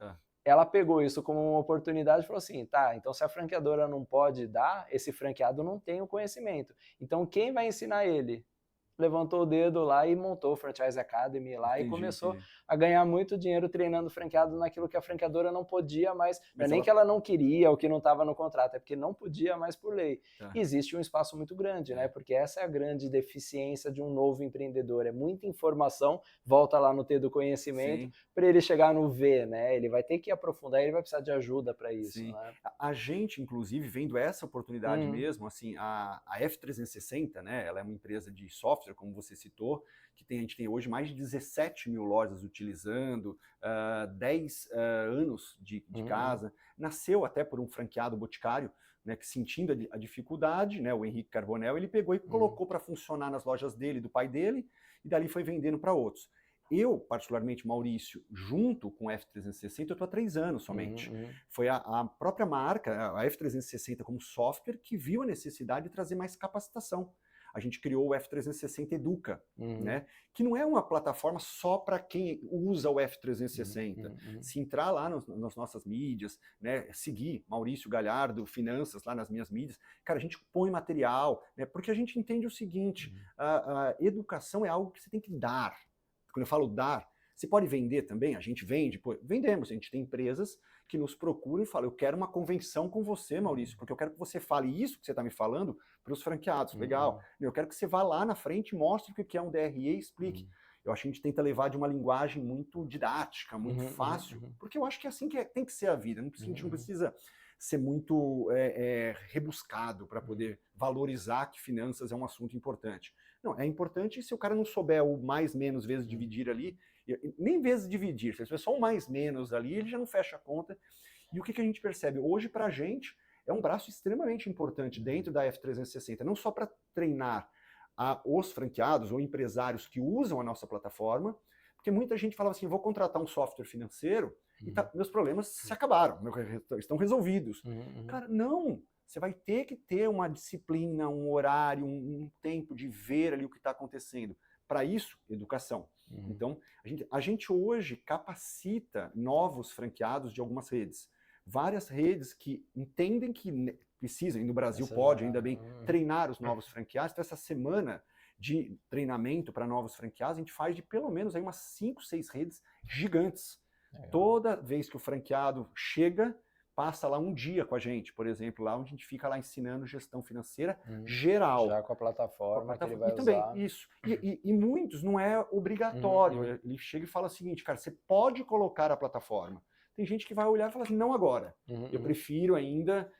Ela pegou isso como uma oportunidade e falou assim, tá, então se a franqueadora não pode dar, esse franqueado não tem o conhecimento. Então quem vai ensinar ele? Levantou o dedo lá e montou o Franchise Academy lá e começou a ganhar muito dinheiro treinando franqueado naquilo que a franqueadora não podia mais, não é nem que ela não queria ou que não estava no contrato, é porque não podia mais por lei. Existe um espaço muito grande, né? Porque essa é a grande deficiência de um novo empreendedor, é muita informação, volta lá no T do conhecimento, para ele chegar no V, né? Ele vai ter que aprofundar, ele vai precisar de ajuda para isso, né? A gente, inclusive, vendo essa oportunidade mesmo, assim, a F360, né? Ela é uma empresa de software, como você citou, que a gente tem hoje mais de 17 mil lojas utilizando, 10 anos de casa, nasceu até por um franqueado boticário, né, que sentindo a dificuldade, né, o Henrique Carbonel, ele pegou e colocou para funcionar nas lojas dele, do pai dele, e dali foi vendendo para outros. Eu, particularmente, Maurício, junto com o F360, eu estou há 3 anos somente. Foi a própria marca, a F360 como software, que viu a necessidade de trazer mais capacitação. A gente criou o F360 Educa, né? Que não é uma plataforma só para quem usa o F360. Se entrar lá nas nossas mídias, né? Seguir Maurício Galhardo, Finanças, lá nas minhas mídias, cara, a gente põe material, né? Porque a gente entende o seguinte, a educação é algo que você tem que dar. Quando eu falo dar, você pode vender também? A gente vende? Pô, vendemos, a gente tem empresas que nos procuram e falam, eu quero uma convenção com você, Maurício, porque eu quero que você fale isso que você está me falando para os franqueados, legal. Eu quero que você vá lá na frente e mostre o que é um DRE e explique. Eu acho que a gente tenta levar de uma linguagem muito didática, muito fácil, porque eu acho que é assim que tem que ser a vida, a gente não precisa ser muito rebuscado para poder valorizar que finanças é um assunto importante. Não, é importante se o cara não souber o mais, menos, vezes dividir ali, nem vezes dividir, se é só o mais, menos ali, ele já não fecha a conta. E o que a gente percebe? Hoje, para a gente, é um braço extremamente importante dentro da F360, não só para treinar os franqueados ou empresários que usam a nossa plataforma, porque muita gente fala assim, vou contratar um software financeiro e meus problemas se acabaram, estão resolvidos. Cara, não! Você vai ter que ter uma disciplina, um horário, um tempo de ver ali o que está acontecendo. Para isso, educação. Então, a gente hoje capacita novos franqueados de algumas redes. Várias redes que entendem que precisam, e no Brasil pode, ainda bem, treinar os novos franqueados. Então, essa semana de treinamento para novos franqueados, a gente faz de pelo menos aí umas 5, 6 redes gigantes. Legal. Toda vez que o franqueado chega, passa lá um dia com a gente, por exemplo, lá onde a gente fica lá ensinando gestão financeira geral. Já com a plataforma que ele vai também, usar. Isso. E muitos não é obrigatório. Ele chega e fala o seguinte, cara, você pode colocar a plataforma. Tem gente que vai olhar e fala assim, não agora. Eu prefiro ainda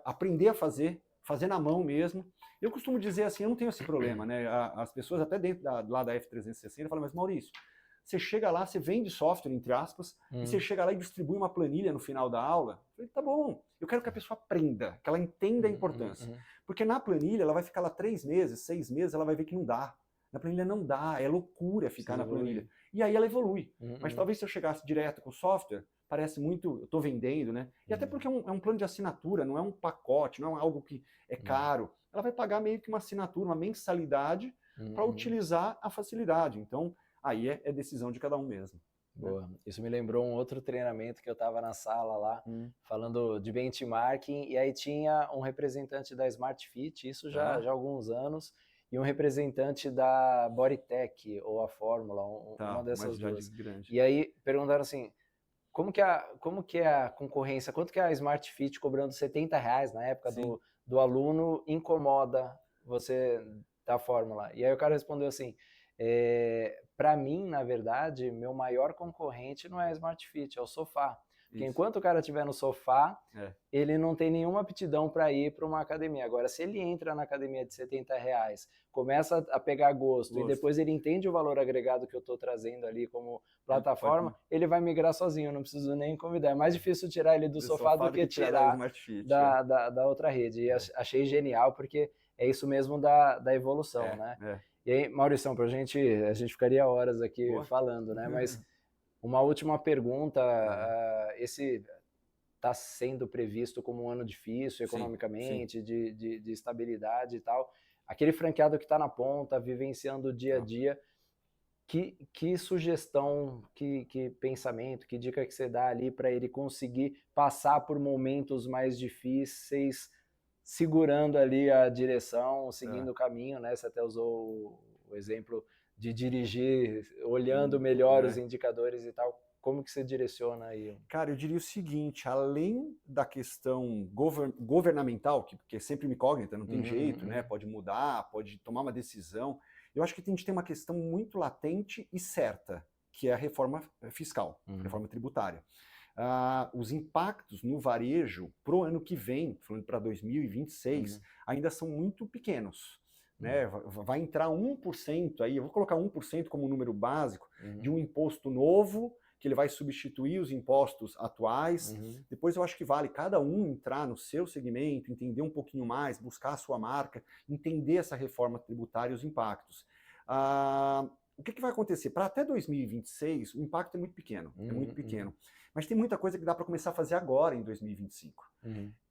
aprender a fazer na mão mesmo. Eu costumo dizer assim, eu não tenho esse problema, né? As pessoas até dentro lá da F360 falam, mas Maurício, você chega lá, você vende software, entre aspas, e você chega lá e distribui uma planilha no final da aula. Eu falei, tá bom, eu quero que a pessoa aprenda, que ela entenda a importância. Porque na planilha, ela vai ficar lá 3 meses, 6 meses, ela vai ver que não dá. Na planilha não dá, é loucura ficar na planilha. E aí ela evolui. Mas talvez se eu chegasse direto com o software, parece muito, eu estou vendendo, né? E até porque é um plano de assinatura, não é um pacote, não é algo que é caro. Ela vai pagar meio que uma assinatura, uma mensalidade para utilizar a facilidade. Então, aí é decisão de cada um mesmo. Boa. Isso me lembrou um outro treinamento que eu estava na sala lá, falando de benchmarking, e aí tinha um representante da Smart Fit, isso já há alguns anos, e um representante da Bodytech, ou a Fórmula, uma dessas duas. Grande. E aí perguntaram assim, como que é a concorrência, quanto que a Smart Fit cobrando R$70 na época do aluno incomoda você da Fórmula? E aí o cara respondeu assim, para mim, na verdade, meu maior concorrente não é a Smart Fit, é o sofá. Porque enquanto o cara estiver no sofá, ele não tem nenhuma aptidão para ir para uma academia. Agora, se ele entra na academia de R$70, começa a pegar gosto e depois ele entende o valor agregado que eu estou trazendo ali como plataforma, ele vai migrar sozinho, eu não preciso nem convidar. É mais difícil tirar ele do sofá do que tirar da outra rede. E achei genial, porque é isso mesmo da evolução, né? E aí, Maurição, a gente ficaria horas aqui falando, né? Mas uma última pergunta, esse está sendo previsto como um ano difícil economicamente, de estabilidade e tal. Aquele franqueado que está na ponta, vivenciando o dia a dia, que sugestão, que pensamento, que dica que você dá ali para ele conseguir passar por momentos mais difíceis, segurando ali a direção, seguindo o caminho, né? Você até usou o exemplo de dirigir, olhando melhor os indicadores e tal. Como que você direciona aí? Cara, eu diria o seguinte, além da questão governamental, que é sempre uma incógnita, não tem jeito, né? Pode mudar, pode tomar uma decisão. Eu acho que a gente tem uma questão muito latente e certa, que é a reforma fiscal, reforma tributária. Os impactos no varejo pro ano que vem, falando para 2026, ainda são muito pequenos. Né? Vai entrar 1% aí, eu vou colocar 1% como número básico, de um imposto novo, que ele vai substituir os impostos atuais. Depois eu acho que vale cada um entrar no seu segmento, entender um pouquinho mais, buscar a sua marca, entender essa reforma tributária e os impactos. O que vai acontecer? Para até 2026, o impacto é muito pequeno, Mas tem muita coisa que dá para começar a fazer agora em 2025.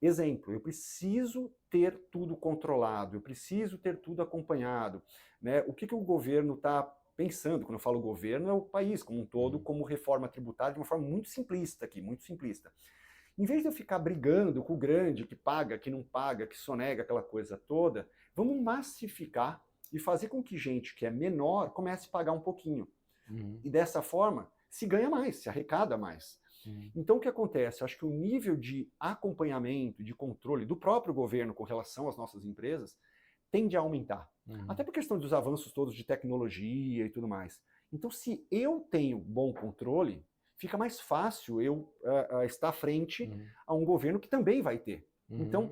Exemplo, eu preciso ter tudo controlado, eu preciso ter tudo acompanhado. Né? O que o governo está pensando, quando eu falo governo, é o país como um todo, como reforma tributária, de uma forma muito simplista aqui, muito simplista. Em vez de eu ficar brigando com o grande, que paga, que não paga, que sonega, aquela coisa toda, vamos massificar e fazer com que gente que é menor comece a pagar um pouquinho. E dessa forma, se ganha mais, se arrecada mais. Então o que acontece? Eu acho que o nível de acompanhamento, de controle do próprio governo com relação às nossas empresas tende a aumentar. Até por questão dos avanços todos de tecnologia e tudo mais. Então se eu tenho bom controle, fica mais fácil eu estar à frente a um governo que também vai ter. Então,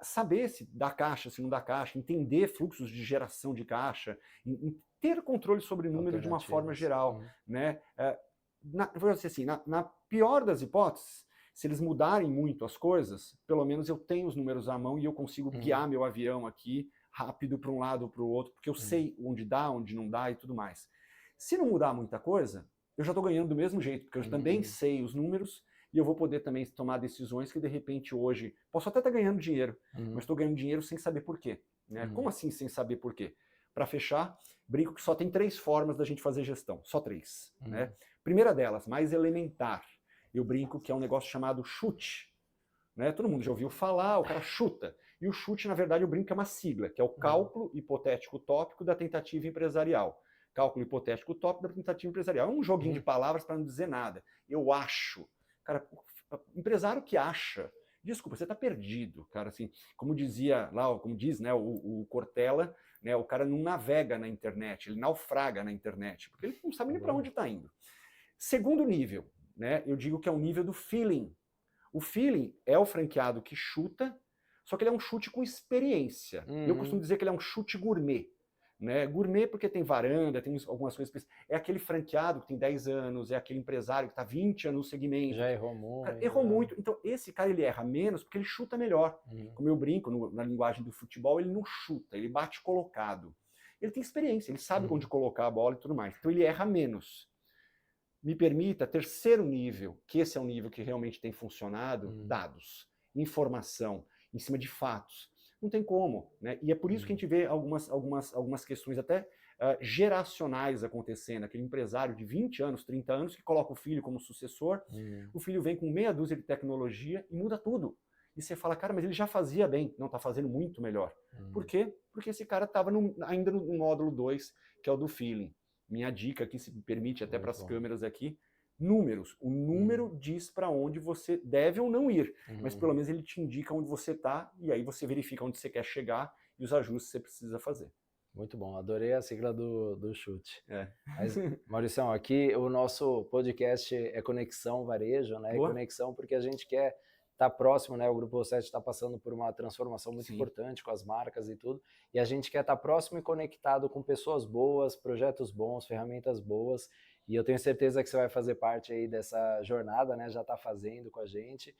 saber se dá caixa, se não dá caixa, entender fluxos de geração de caixa, ter controle sobre o número de uma forma geral. Né? Vou dizer assim, na pior das hipóteses, se eles mudarem muito as coisas, pelo menos eu tenho os números à mão e eu consigo guiar meu avião aqui rápido para um lado ou para o outro, porque eu sei onde dá, onde não dá e tudo mais. Se não mudar muita coisa, eu já estou ganhando do mesmo jeito, porque eu também sei os números e eu vou poder também tomar decisões que de repente hoje, posso até estar ganhando dinheiro, mas estou ganhando dinheiro sem saber por quê. Né? Como assim sem saber por quê? para fechar, brinco que só tem 3 formas da gente fazer gestão, só 3. Né? Primeira delas, mais elementar, eu brinco que é um negócio chamado chute. Né? Todo mundo já ouviu falar, o cara chuta. E o chute, na verdade, eu brinco que é uma sigla, que é o cálculo hipotético utópico da tentativa empresarial. Cálculo hipotético utópico da tentativa empresarial. É um joguinho de palavras para não dizer nada. Eu acho. Cara, empresário que acha, desculpa, você está perdido, cara, assim, como dizia lá, como diz, né, o Cortella, né, o cara não navega na internet, ele naufraga na internet, porque ele não sabe nem para onde está indo. Segundo nível, né, eu digo que é o nível do feeling. O feeling é o franqueado que chuta, só que ele é um chute com experiência. Eu costumo dizer que ele é um chute gourmet. Né? Gourmet porque tem varanda, tem algumas coisas. É aquele franqueado que tem 10 anos, é aquele empresário que está 20 anos no segmento. Já errou muito. Cara, errou muito. Então, esse cara ele erra menos porque ele chuta melhor. Como eu brinco na linguagem do futebol, ele não chuta, ele bate colocado. Ele tem experiência, ele sabe onde colocar a bola e tudo mais. Então, ele erra menos. Me permita, terceiro nível, que esse é um nível que realmente tem funcionado, dados, informação, em cima de fatos. Não tem como, né? E é por isso que a gente vê algumas questões até geracionais acontecendo. Aquele empresário de 20 anos, 30 anos, que coloca o filho como sucessor, o filho vem com meia dúzia de tecnologia e muda tudo. E você fala, cara, mas ele já fazia bem. Não, está fazendo muito melhor. Por quê? Porque esse cara estava ainda no módulo 2, que é o do feeling. Minha dica aqui, se me permite, até para as câmeras aqui, números. O número diz para onde você deve ou não ir, mas pelo menos ele te indica onde você está e aí você verifica onde você quer chegar e os ajustes que você precisa fazer. Muito bom, adorei a sigla do chute. Mas, Mauricião, aqui o nosso podcast é Conexão Varejo, né? Boa. Conexão porque a gente quer estar próximo, né? O Grupo O7 está passando por uma transformação muito importante com as marcas e tudo, e a gente quer estar próximo e conectado com pessoas boas, projetos bons, ferramentas boas, e eu tenho certeza que você vai fazer parte aí dessa jornada, né? Já está fazendo com a gente.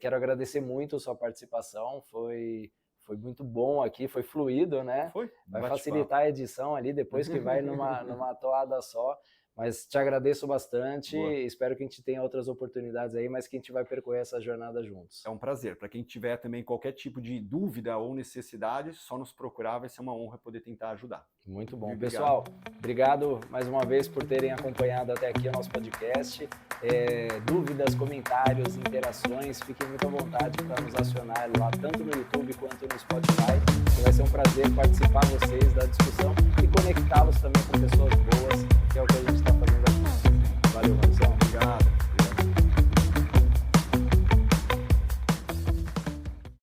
Quero agradecer muito a sua participação, foi muito bom aqui, foi fluido, né? Vai facilitar a edição ali, depois que vai numa toada só. Mas te agradeço bastante, espero que a gente tenha outras oportunidades aí, mas que a gente vai percorrer essa jornada juntos. É um prazer. Para quem tiver também qualquer tipo de dúvida ou necessidade, só nos procurar, vai ser uma honra poder tentar ajudar. Muito bom. Pessoal, obrigado mais uma vez por terem acompanhado até aqui o nosso podcast. Dúvidas, comentários, interações, fiquem muito à vontade para nos acionar lá, tanto no YouTube quanto no Spotify. Vai ser um prazer participar vocês da discussão e conectá-los também com pessoas boas, que é o que a gente está fazendo.